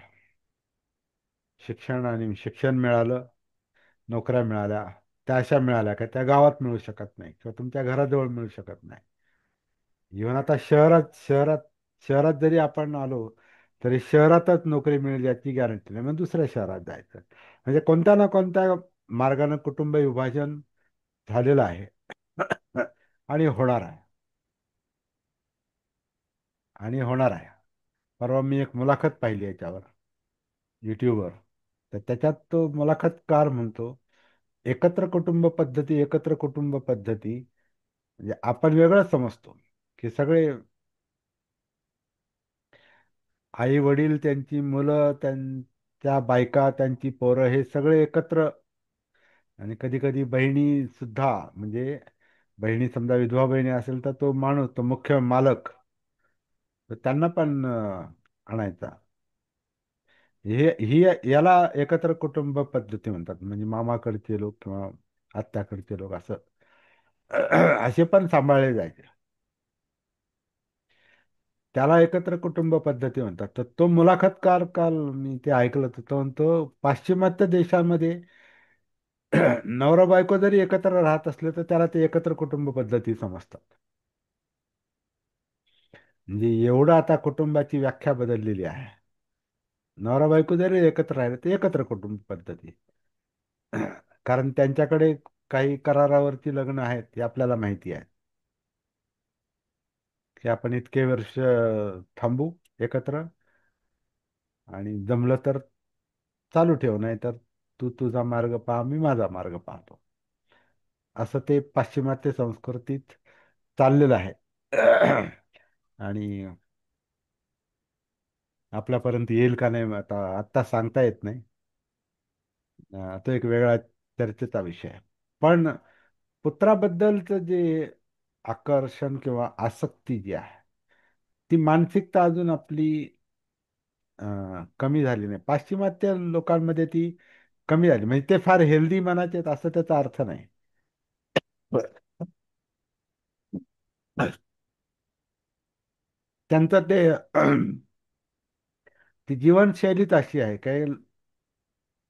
शिक्षण मिळालं, नोकऱ्या मिळाल्या, त्या अशा मिळाल्या का त्या गावात मिळू शकत नाही किंवा तुमच्या घराजवळ मिळू शकत नाही. इव्हन आता शहरात जरी आपण आलो तरी शहरातच नोकरी मिळेल याची गॅरंटी नाही, मग दुसऱ्या शहरात जायचं. म्हणजे कोणत्या ना कोणत्या मार्गाने कुटुंब विभाजन झालेलं आहे आणि होणार आहे आणि होणार आहे. परवा मी एक मुलाखत पाहिली याच्यावर, युट्यूबवर. तर त्याच्यात तो मुलाखतकार म्हणतो, एकत्र कुटुंब पद्धती म्हणजे आपण वेगळं समजतो की सगळे आई वडील, त्यांची मुलं, त्यांच्या बायका, त्यांची पोरं हे सगळे एकत्र, आणि कधी कधी बहिणी सुद्धा, म्हणजे बहिणी समजा विधवा बहिणी असेल तर तो माणूस, तो मुख्य मालक, तर त्यांना पण आणायचा. याला एकत्र कुटुंब पद्धती म्हणतात. म्हणजे मामाकडचे लोक किंवा आत्याकडचे लोक असं असे पण सांभाळले जायचे. त्याला एकत्र कुटुंब पद्धती म्हणतात. तर तो मुलाखतकार, काल मी ते ऐकलं तर तो म्हणतो, पाश्चिमात्य देशामध्ये नवरा बायको जरी एकत्र राहत असले तर त्याला ते एकत्र कुटुंब पद्धती समजतात. म्हणजे एवढं आता कुटुंबाची व्याख्या बदललेली आहे. नवरा बायको जरी एकत्र राहिले तर एकत्र कुटुंब पद्धती. कारण त्यांच्याकडे काही करारावरती लग्न आहेत हे आपल्याला माहिती आहे, की आपण इतके वर्ष थांबू एकत्र, आणि जमलं तर चालू ठेव, नाही तर तू तुझा मार्ग पहा, मी माझा मार्ग पाहतो. असं ते पाश्चिमात्य संस्कृतीत चाललेलं आहे. आणि आपल्यापर्यंत येईल का नाही आता आत्ता सांगता येत नाही. तो एक वेगळा चर्चेचा विषय आहे. पण पुत्राबद्दलचं जे आकर्षण किंवा आसक्ती जी आहे, ती मानसिकता अजून आपली कमी झाली नाही. पाश्चिमात्य लोकांमध्ये ती कमी झाली. म्हणजे ते फार हेल्दी मनाचे आहेत असं त्याचा अर्थ नाही. त्यांचं ते ती जीवनशैलीच अशी आहे काय,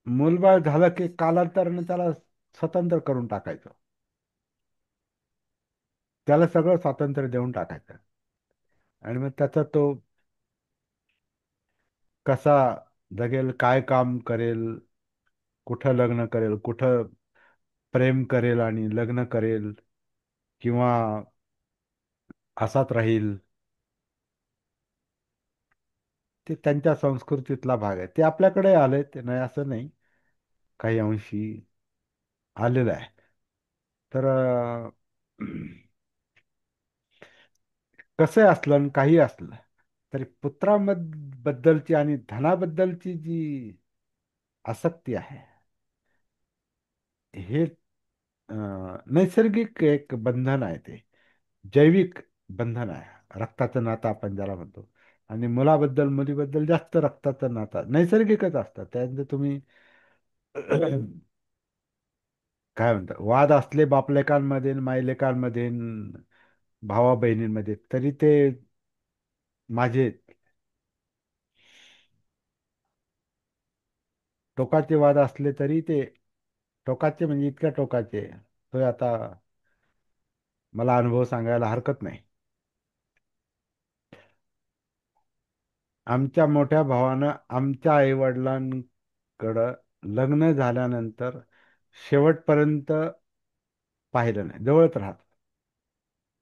मूलबाळ झालं की कालांतराने त्याला स्वतंत्र करून टाकायचं, त्याला सगळं स्वातंत्र्य देऊन टाकायचं. आणि मग त्याचा तो कसा जगेल, काय काम करेल, कुठं लग्न करेल, कुठं प्रेम करेल आणि लग्न करेल, किंवा असाच राहील, ते त्यांच्या संस्कृतीतला भाग आहे. ते आपल्याकडे आले ते नाही असं नाही, काही अंशी आलेलं आहे. तर कसं असलं आणि काही असलं तरी पुत्राबद्दलची आणि धनाबद्दलची जी आसक्ती आहे, हे नैसर्गिक एक बंधन आहे. ते जैविक बंधन आहे, रक्ताचं नातं आपण ज्याला म्हणतो. आणि मुलीबद्दल जास्त रक्ताचं नातं नैसर्गिकच असतं. त्यानंतर तुम्ही काय म्हणता, वाद असले बापलेकांमध्ये, मायलेकांमध्ये, भावा बहिणींमध्ये, तरी ते माझे टोकाचे वाद असले तरी ते टोकाचे, म्हणजे इतक्या टोकाचे, तो आता मला अनुभव सांगायला हरकत नाही. आमच्या मोठ्या भावानं आमच्या आईवडिलांकडं लग्न झाल्यानंतर शेवटपर्यंत पाहिलं नाही, जवळच राहत.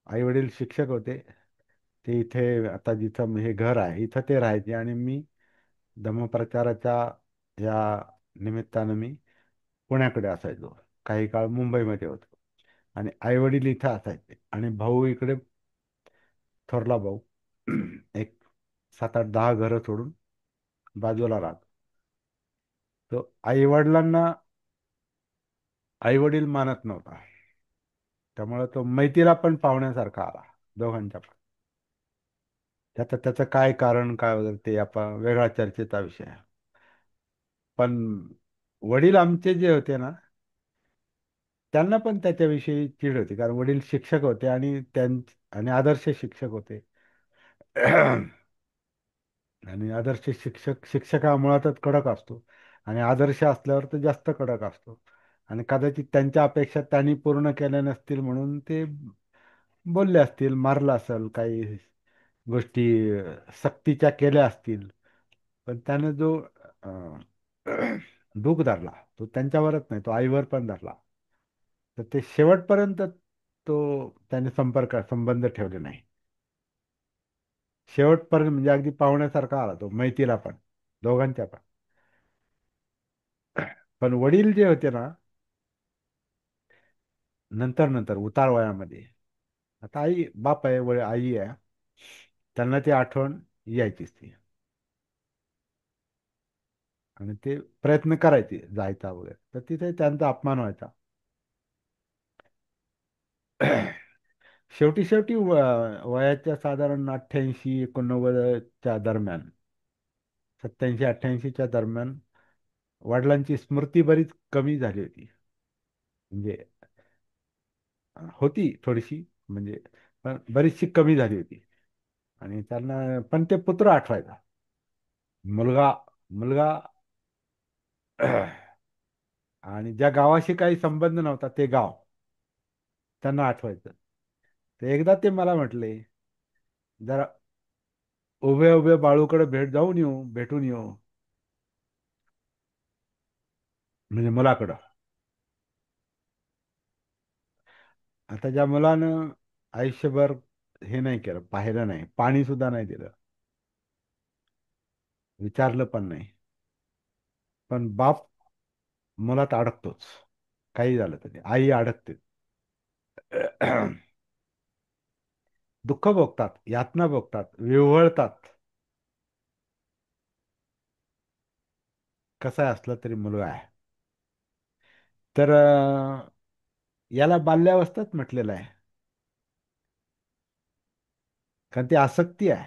आई वडील शिक्षक होते, ते इथे आता जिथं हे घर आहे इथं ते राहायचे, आणि मी धम्मप्रचाराच्या या निमित्तानं मी पुण्याकडे असायचो, काही काळ मुंबईमध्ये होतो. आणि आई वडील इथं असायचे आणि भाऊ इकडे थोरला भाऊ एक 7-8-10 घरं सोडून बाजूला राहतो. तो आई वडिलांना आई वडील मानत नव्हता. त्यामुळे तो मैतीला पण पाहुण्यासारखा आला, दोघांच्या पण. त्याचं त्याचं काय कारण काय वगैरे ते आपण वेगळा चर्चेचा विषय आहे. पण वडील आमचे जे होते ना, त्यांना पण त्याच्याविषयी चीड होती, कारण वडील शिक्षक होते आणि आदर्श शिक्षक होते. आणि आदर्श शिक्षक हा मुळातच कडक असतो, आणि आदर्श असल्यावर तर जास्त कडक असतो. आणि कदाचित त्यांच्या अपेक्षा त्यांनी पूर्ण केल्या नसतील म्हणून ते बोलले असतील, मारलं असेल, काही गोष्टी सक्तीच्या केल्या असतील. पण त्यानं जो अं, दूक धरला, तो त्यांच्यावरच नाही, तो आईवर पण धरला. तर ते शेवटपर्यंत तो त्याने संबंध ठेवले नाही. शेवटपर्यंत म्हणजे अगदी पाहुण्यासारखा आला तो मैतीला पण, दोघांच्या पण. पण वडील जे होते ना, नंतर नंतर उतार वयामध्ये, आता बाप आहे, आई आहे, त्यांना ती आठवण यायचीच ती. आणि ते प्रयत्न करायचे जायचा वगैरे, तर तिथे त्यांचा अपमान व्हायचा. शेवटी शेवटी वयाच्या साधारण 88-89च्या दरम्यान, 87-88च्या दरम्यान वडिलांची स्मृती बरीच कमी झाली होती. म्हणजे होती थोडीशी, म्हणजे पण बरीचशी कमी झाली होती. आणि त्यांना पण ते पुत्र आठवायचा, मुलगा मुलगा आणि ज्या गावाशी काही संबंध नव्हता ते गाव त्यांना आठवायचं. तर एकदा ते मला म्हटले, जरा उभे उभे बाळूकडे भेटून येऊ, म्हणजे मुलाकडं. आता ज्या मुलानं आयुष्यभर हे नाही केलं, पाहिलं नाही, पाणी सुद्धा नाही दिलं, विचारलं पण नाही, पण बाप मुलात अडकतोच. काही झालं तरी आई अडकते. दुःख भोगतात, यातना भोगतात, विव्हळतात. कसं असलं तरी मुलगा आहे. तर याला बाल्यावस्थाच म्हटलेलं आहे, कारण ती आसक्ती आहे.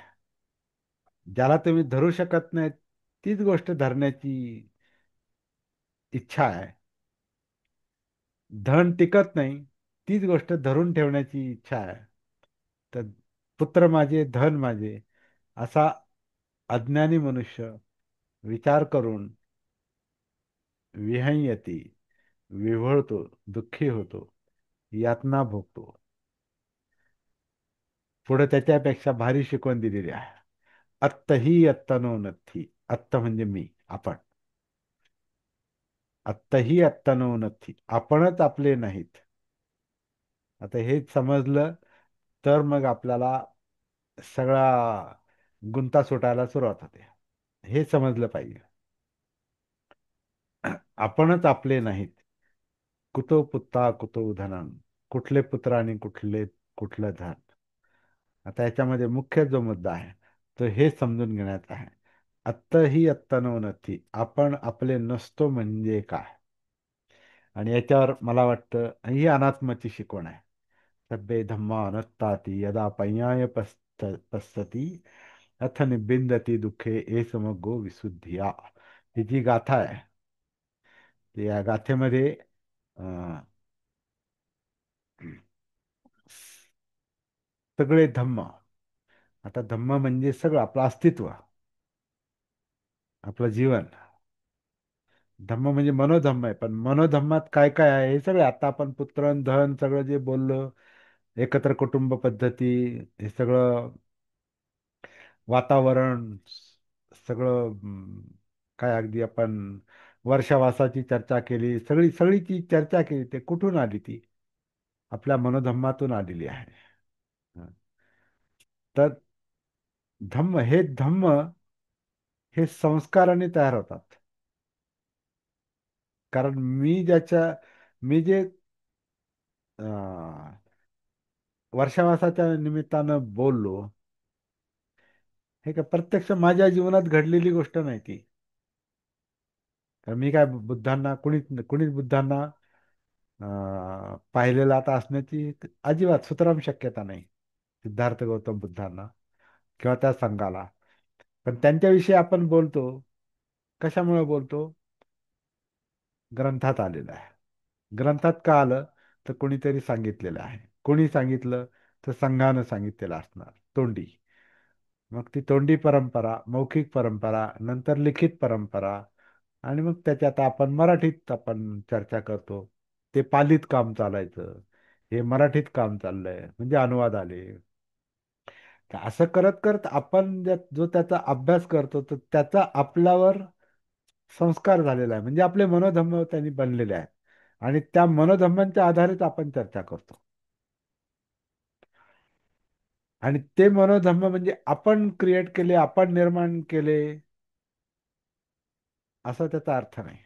ज्याला तुम्ही धरू शकत नाही, तीच गोष्ट धरण्याची इच्छा आहे. धन टिकत नाही, तीच गोष्ट धरून ठेवण्याची इच्छा आहे. तर पुत्र माझे, धन माझे, असा अज्ञानी मनुष्य विचार करून विहंयती, विव्हळतो, दुःखी होतो, यातना भोगतो. पुढे त्याच्यापेक्षा भारी शिकवण दिलेली आहे. अत्त ही अत्तनो नथी. अत्त म्हणजे मी, आपण. अत्त ही अत्तनो नथी, आपणच आपले नाहीत. आता हेच समजलं तर मग आपल्याला सगळा गुंता सुटायला सुरुवात होते. हे समजलं पाहिजे. आपणच आपले नाहीत. कुतो पुत्ता कुतो धनम. कुठले पुत्र आणि कुठलं धन. आता याच्यामध्ये मुख्य जो मुद्दा आहे तो हे समजून घेण्याचा आहे. आत्ता ही आत्ता नवनथी, आपण आपले नसतो म्हणजे काय. आणि याच्यावर मला वाटतं ही अनात्माची शिकवण आहे. सभ्ये धम्मा अनुत्ताती यदा पय्याय पස්සती अथ निबिंदती दुःखे ए समगो विशुद्धिया. ही जी गाथा आहे, या गाथेमध्ये अं, सगळे धम्म. आता धम्म म्हणजे सगळं आपलं अस्तित्व, आपलं जीवन. धम्म म्हणजे मनोधम्म आहे, पण मनोधम्मात काय काय आहे हे सगळे आता आपण पुत्र अन धन सगळं जे बोललो, एकत्र कुटुंब पद्धती, हे सगळं वातावरण, सगळं काय अगदी आपण वर्षावासाची चर्चा केली, सगळी सगळी ती चर्चा केली, ते कुठून आली? ती आपल्या मनोधम्मातून आलेली आहे. हं. तर धम्म हे संस्काराने तयार होतात. कारण मी जे अं, वर्षावासाच्या निमित्तानं बोललो, हे काय प्रत्यक्ष माझ्या जीवनात घडलेली गोष्ट नाही ती. तर मी काय बुद्धांना कुणीच बुद्धांना पाहिलेलं आता असण्याची अजिबात सुतराम शक्यता नाही. सिद्धार्थ गौतम बुद्धांना किंवा त्या संघाला. पण त्यांच्याविषयी आपण बोलतो, कशामुळे बोलतो? ग्रंथात आलेलं आहे. ग्रंथात का आलं? तर कोणीतरी सांगितलेलं आहे. कोणी सांगितलं? तर संघानं सांगितलेलं असणार, तोंडी. मग ती तोंडी परंपरा, मौखिक परंपरा, नंतर लिखित परंपरा, आणि मग त्याच्यात आपण मराठीत आपण चर्चा करतो. ते पालीत काम चालायचं, हे मराठीत काम चाललंय, म्हणजे अनुवाद आले. तर असं करत करत आपण जो त्याचा अभ्यास करतो, तर त्याचा आपल्यावर संस्कार झालेला आहे. म्हणजे आपले मनोधम्म त्यांनी बनलेले आहेत, आणि त्या मनोधम्मांच्या आधारेच आपण चर्चा करतो. आणि ते मनोधम्म म्हणजे आपण क्रिएट केले, आपण निर्माण केले, असा त्याचा अर्थ नाही.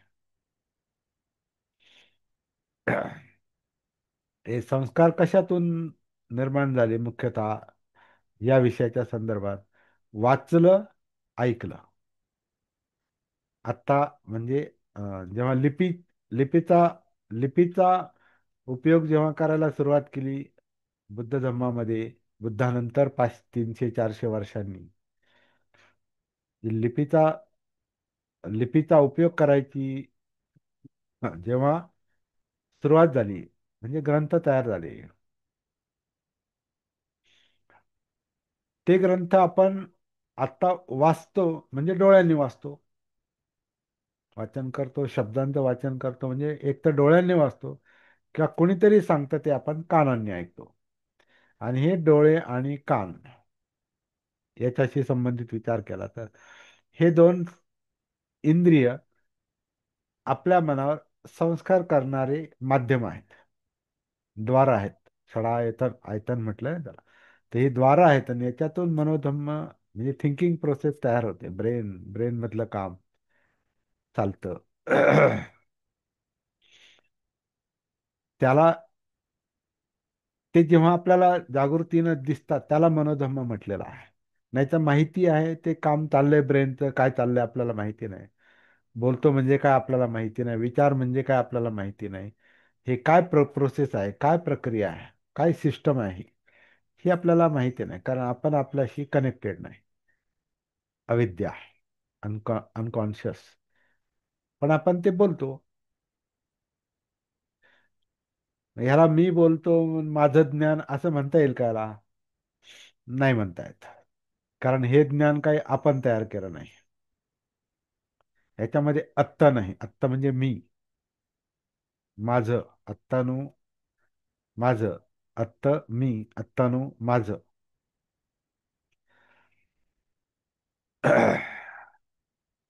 हे संस्कार कशातून निर्माण झाले मुख्यतः या विषयाच्या संदर्भात? वाचलं, ऐकलं. आता म्हणजे जेव्हा लिपीचा लिपीचा उपयोग जेव्हा करायला सुरुवात केली बुद्ध धर्मामध्ये, बुद्धानंतर 300-400 वर्षांनी, लिपीचा लिपीचा उपयोग करायची जेव्हा सुरुवात झाली, म्हणजे ग्रंथ तयार झाले. ते ग्रंथ आपण आता वाचतो, म्हणजे डोळ्यांनी वाचतो. वाचन करतो, शब्दांचं वाचन करतो, म्हणजे एक तर डोळ्यांनी वाचतो, किंवा कोणीतरी सांगतं ते आपण कानांनी ऐकतो. आणि हे डोळे आणि कान याच्याशी संबंधित विचार केला तर हे दोन इंद्रिय आपल्या मनावर संस्कार करणारे माध्यम आहेत, द्वार आहेत. आयतन म्हटलंय त्याला. तर ही द्वार आहेत, आणि याच्यातून मनोधम्म म्हणजे थिंकिंग प्रोसेस तयार होते. ब्रेन मधलं काम चालतं. त्याला ते जेव्हा आपल्याला जागृतीनं दिसतात, त्याला मनोधम्म म्हटलेलं आहे. नाही तर माहिती आहे ते काम चाललंय, ब्रेनचं काय चाललंय आपल्याला माहिती नाही. बोलतो म्हणजे काय आपल्याला माहिती नाही, विचार म्हणजे काय आपल्याला माहिती नाही. हे काय प्रोसेस आहे, काय प्रक्रिया आहे, काय सिस्टम आहे, ही आपल्याला माहिती नाही, कारण आपण आपल्याशी कनेक्टेड नाही. अविद्या, अनकॉन्शियस. पण आपण ते बोलतो. ह्याला मी बोलतो, माझं ज्ञान असं म्हणता येईल का याला? नाही म्हणता येत. कारण हे ज्ञान काही आपण तयार केलं नाही. याच्यामध्ये आत्ता नाही. आत्ता म्हणजे मी, माझं, आत्तानु माझं, आत्ता मी, आत्तानु माझं.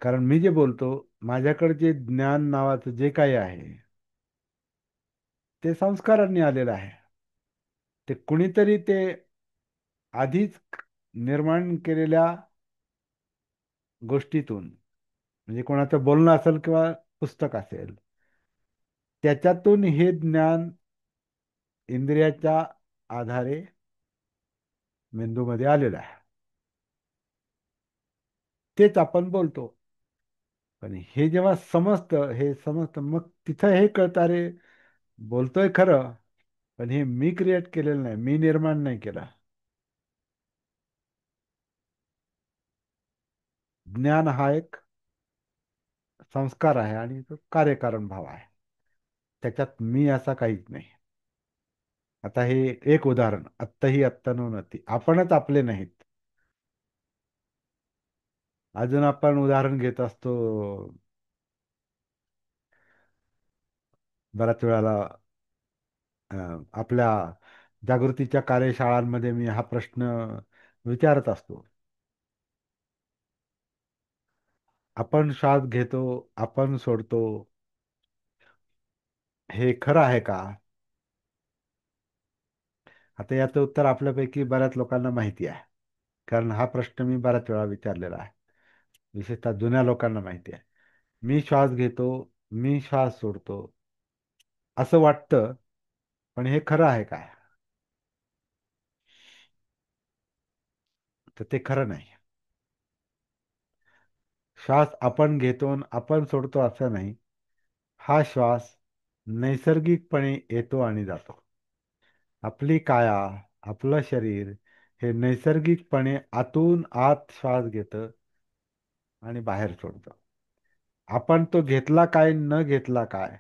कारण मी जे बोलतो, माझ्याकडे जे ज्ञान नावाचं जे काही आहे, ते संस्कारांनी आलेलं आहे. ते कुणीतरी ते आधीच निर्माण केलेल्या गोष्टीतून, म्हणजे कोणाचं बोलणं असेल किंवा पुस्तक असेल, त्याच्यातून हे ज्ञान इंद्रियाच्या आधारे मेंदूमध्ये आलेलं आहे. तेच आपण बोलतो. पण हे जेव्हा समजतं, मग तिथं हे कळतं, अरे बोलतोय खरं, पण हे मी क्रिएट केलेलं नाही, मी निर्माण नाही केलं. ज्ञान हा एक संस्कार आहे, आणि तो कार्यकारण भाव आहे. त्याच्यात मी असा काहीच नाही. आता हे एक उदाहरण, आत्ताही आत्ता नव्हती, आपणच आपले नाहीत. अजून आपण उदाहरण घेत असतो. बऱ्याच वेळाला आपल्या जागृतीच्या कार्यशाळांमध्ये मी हा प्रश्न विचारत असतो. आपण श्वास घेतो, आपण सोडतो, हे खरं आहे का? आता याचं उत्तर आपल्यापैकी बऱ्याच लोकांना माहिती आहे, कारण हा प्रश्न मी बऱ्याच वेळा विचारलेला आहे. विशेषतः जुन्या लोकांना माहिती आहे. मी श्वास घेतो, मी श्वास सोडतो, असं वाटतं, पण हे खरं आहे काय? तर ते खरं नाही. श्वास आपण घेतो आणि आपण सोडतो असं नाही. हा श्वास नैसर्गिकपणे येतो आणि जातो. आपली काया, आपलं शरीर हे नैसर्गिकपणे आतून आत श्वास घेतं आणि बाहेर सोडतं. आपण तो घेतला काय न घेतला काय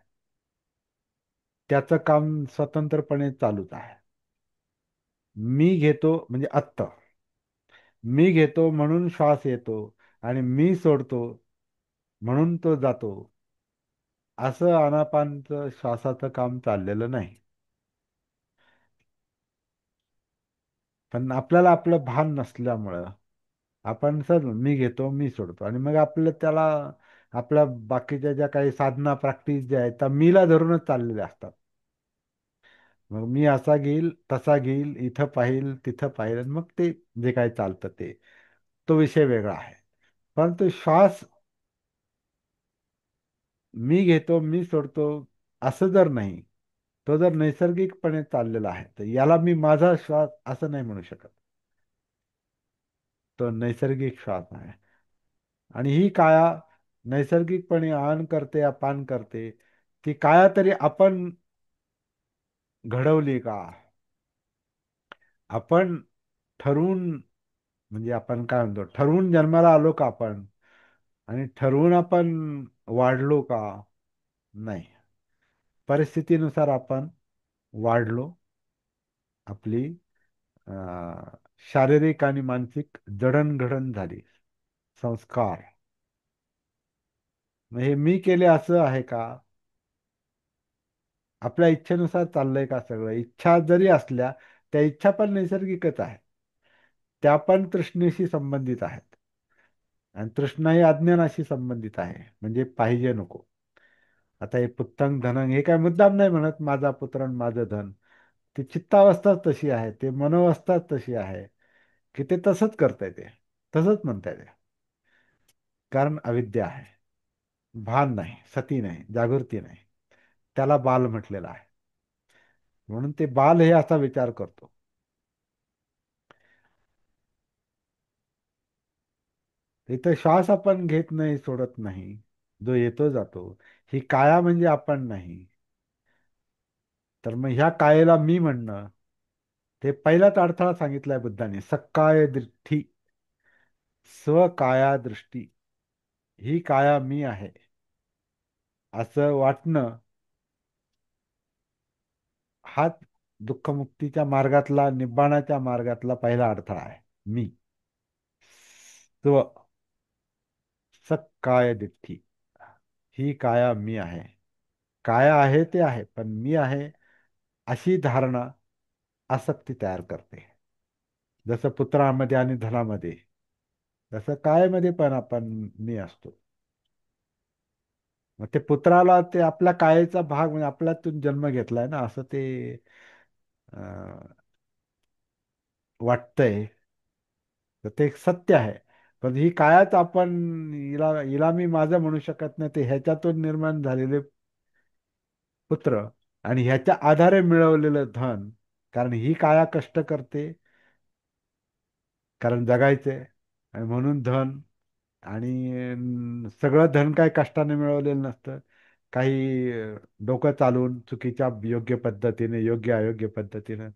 त्याचं काम स्वतंत्रपणे चालूच आहे. मी घेतो म्हणजे आत्ता मी घेतो म्हणून श्वास येतो आणि मी सोडतो म्हणून तो जातो. असं आनापानचं श्वासाचं काम चाललेलं नाही. पण आपल्याला आपलं भान नसल्यामुळं आपण सर मी घेतो मी सोडतो आणि मग आपलं त्याला आपल्या बाकीच्या ज्या काही साधना प्रॅक्टिस ज्या आहेत त्या मीला धरूनच चाललेल्या असतात. मग मी असा घेईल तसा घेईल इथं पाहिल तिथं पाहिल आणि मग ते जे काही चालतं ते तो विषय वेगळा आहे. परंतु श्वास मी घेतो मी सोडतो असं जर नाही, तो जर नैसर्गिकपणे चाललेला आहे तर याला मी माझा श्वास असं नाही म्हणू शकत. तो नैसर्गिक श्वास आहे. आणि ही काया नैसर्गिकपणे आन करते अपान करते. ती काया तरी आपण घडवली का? आपण ठरवून म्हणजे आपण काय म्हणतो ठरवून जन्माला आलो का आपण? आणि ठरवून आपण वाढलो का? नाही. परिस्थितीनुसार आपण वाढलो. आपली शारीरिक आणि मानसिक जडणघडण झाली. संस्कार मग हे मी केले असं आहे का? आपल्या इच्छेनुसार चाललंय का सगळं? इच्छा जरी असल्या त्या इच्छा पण नैसर्गिकच आहेत. त्या पण तृष्णेशी संबंधित आहेत. आणि तृष्णा ही अज्ञानाशी संबंधित आहे म्हणजे पाहिजे नको. आता हे पुत्तंग धनंग हे काय मुद्दाम नाही म्हणत माझा पुत्र आणि माझं धन. ती चित्तावस्थाच तशी आहे, ते मनोवस्थाच तशी आहे की ते तसंच करताय, ते तसंच म्हणताय ते. कारण अविद्या आहे, भान नाही, सती नाही, जागृती नाही. त्याला बाल म्हटलेला आहे. म्हणून ते बाल हे असा विचार करतो. इथं श्वास आपण घेत नाही सोडत नाही, जो येतो जातो. ही काया म्हणजे आपण नाही. तर मग ह्या कायेला मी म्हणणं ते पहिलाच अडथळा सांगितलाय बुद्धाने. सक्काय दृष्टी, स्वकाया दृष्टी, ही काया मी आहे असं वाटणं हाच दुःखमुक्तीच्या मार्गातला निब्बाणाच्या मार्गातला पहिला अडथळा आहे. मी स्व सक्काय दृष्टी, ही काया मी आहे. काया आहे ते आहे पण मी आहे अशी धारणा आसक्ती तयार करते. जसं पुत्रामध्ये आणि धनामध्ये, तसं कायेमध्ये पण आपण मी असतो. मग ते पुत्राला ते आपल्या कायेचा भाग म्हणजे आपल्यातून जन्म घेतलाय ना असं ते अं, वाटतंय. तर ते एक सत्य आहे. पण ही कायाच आपण हिला हिला मी माझं म्हणू शकत नाही. ते ह्याच्यातून निर्माण झालेले पुत्र आणि ह्याच्या आधारे मिळवलेलं धन. कारण ही काया कष्ट करते कारण जगायचंय आणि म्हणून धन. आणि सगळं धन काही कष्टाने मिळवलेलं नसतं. काही डोकं चालवून चुकीच्या योग्य पद्धतीने योग्य अयोग्य पद्धतीनं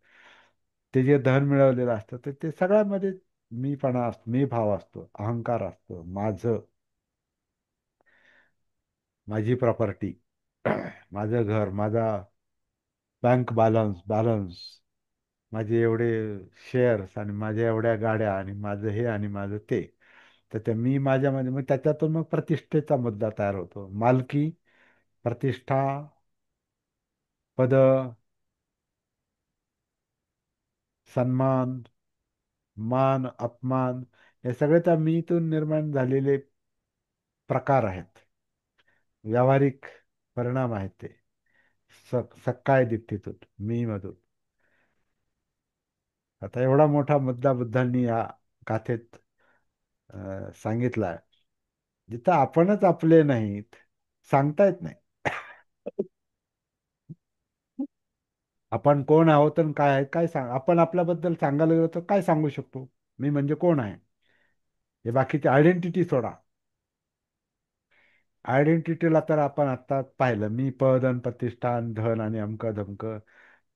ते जे धन मिळवलेलं असतं ते सगळ्यामध्ये मीपणा असतो, मी भाव असतो, अहंकार असतो. माझं, माझी प्रॉपर्टी, माझं घर, माझा बँक बॅलन्स, माझे एवढे शेअर्स आणि माझ्या एवढ्या गाड्या आणि माझं हे आणि माझं ते. तर ते मी माझ्यामध्ये मग त्याच्यातून मग प्रतिष्ठेचा मुद्दा तयार होतो. मालकी, प्रतिष्ठा, पद, सन्मान, मान, अपमान हे सगळे त्या मीतून निर्माण झालेले प्रकार आहेत. व्यावहारिक परिणाम आहेत ते. सक्काय दिठ्ठीतून मी मधून. आता एवढा मोठा मुद्दा बुद्धांनी या गाथेत सांगितलाय. जिथं आपणच आपले नाहीत सांगता येत नाही. आपण कोण आहोत आणि काय आहे काय सांग, आपण आपल्याबद्दल सांगायला गेलो तर काय सांगू शकतो? मी म्हणजे कोण आहे? हे बाकीची आयडेंटिटी सोडा. आयडेंटिटीला तर आपण आता पाहिलं, मी पद आणि प्रतिष्ठान, धन आणि अमक धमक,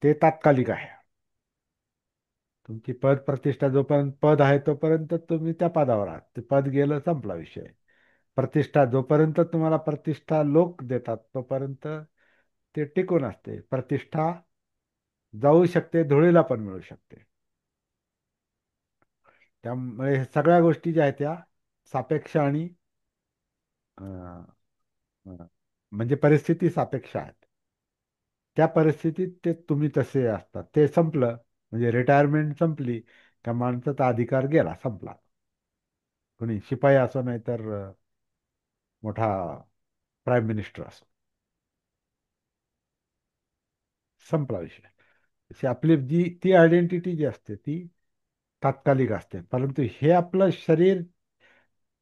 ते तात्कालिक आहे. तुमची पद प्रतिष्ठा, जोपर्यंत पद आहे तोपर्यंत तुम्ही त्या पदावर आहात. ते पद गेलं, संपला विषय. प्रतिष्ठा, जोपर्यंत तुम्हाला प्रतिष्ठा लोक देतात तोपर्यंत ते टिकून असते. प्रतिष्ठा जाऊ शकते, धुळीला पण मिळू शकते. त्यामुळे हे सगळ्या गोष्टी ज्या आहेत त्या सापेक्ष आणि अं, अं, म्हणजे परिस्थिती सापेक्ष आहेत. त्या परिस्थितीत ते तुम्ही तसे असतात. ते संपलं म्हणजे रिटायरमेंट संपली का माणसाचा अधिकार गेला, संपला. कोणी शिपाई असो, नाही तर मोठा प्राईम मिनिस्टर असो, संपला विषय. अशी आपली ती आयडेंटिटी जी असते ती तात्कालिक असते. परंतु हे आपलं शरीर,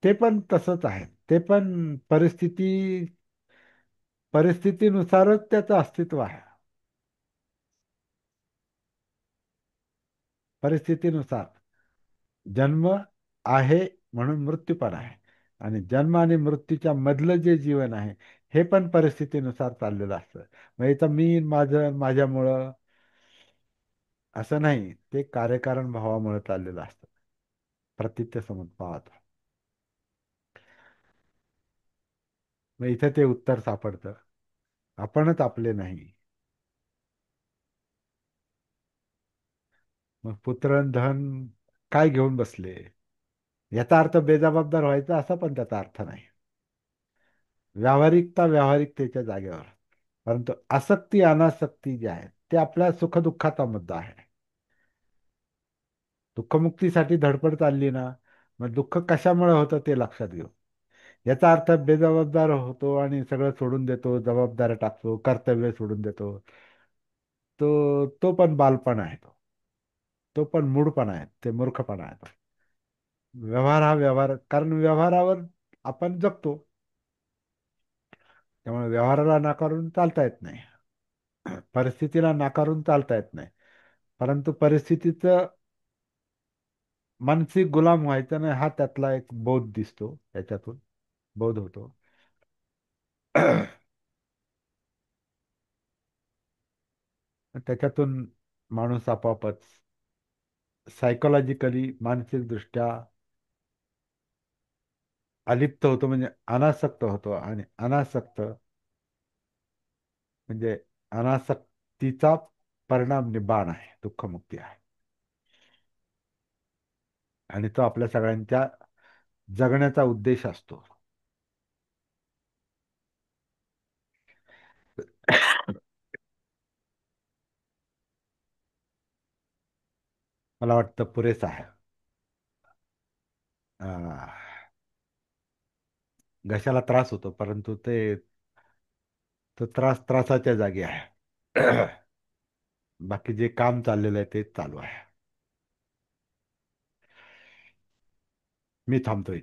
ते पण तसंच आहे. ते पण परिस्थितीनुसारच त्याचं अस्तित्व आहे. परिस्थितीनुसार जन्म आहे, म्हणून मृत्यू पण आहे. आणि जन्म आणि मृत्यूच्या मधलं जे जीवन आहे, हे पण परिस्थितीनुसार चाललेलं असतं. मग इथं मी माझं माझ्यामुळं असं नाही, ते कार्यकारण भावामुळे चाललेलं असतं. प्रतित्य समुत्पाद. मग इथं ते उत्तर सापडतं. आपणच आपले नाही. मग पुत्र आणि धन काय घेऊन बसले, याचा अर्थ बेजबाबदार व्हायचा असा पण त्याचा अर्थ नाही. व्यावहारिकता व्यावहारिकतेच्या जागेवर. परंतु आसक्ती अनासक्ती जे आहे ते आपल्या सुखदुःखाचा मुद्दा आहे. दुःखमुक्तीसाठी धडपड चालली ना, मग दुःख कशामुळे होतं ते लक्षात घेऊ. याचा अर्थ बेजबाबदार होतो आणि सगळं सोडून देतो, जबाबदाऱ्या टाकतो, कर्तव्य सोडून देतो, तो पण बालपण आहे. तो पण मूढपणा आहे, ते मूर्खपणा आहे. व्यवहार हा व्यवहार, कारण व्यवहारावर आपण जगतो. त्यामुळे व्यवहाराला नाकारून चालता येत नाही. परिस्थितीला नाकारून चालता येत नाही. परंतु परिस्थितीचं मानसिक गुलाम व्हायचं नाही, हा त्यातला एक बोध दिसतो त्याच्यातून. बोध होतो. त्याच्यातून माणूस आपोआपच सायकोलॉजिकली, मानसिकदृष्ट्या अलिप्त होतो, म्हणजे अनासक्त होतो. आणि अनासक्त म्हणजे अनासक्तीचा परिणाम निब्बाण आहे, दुःखमुक्ती आहे. आणि तो आपल्या सगळ्यांच्या जगण्याचा उद्देश असतो. मला वाटतं पुरेसा आहे. अं, घशाला त्रास होतो, परंतु तो त्रास त्रासाच्या जागी आहे. बाकी जे काम चाललेलं आहे ते चालू आहे. मी थांबतोय.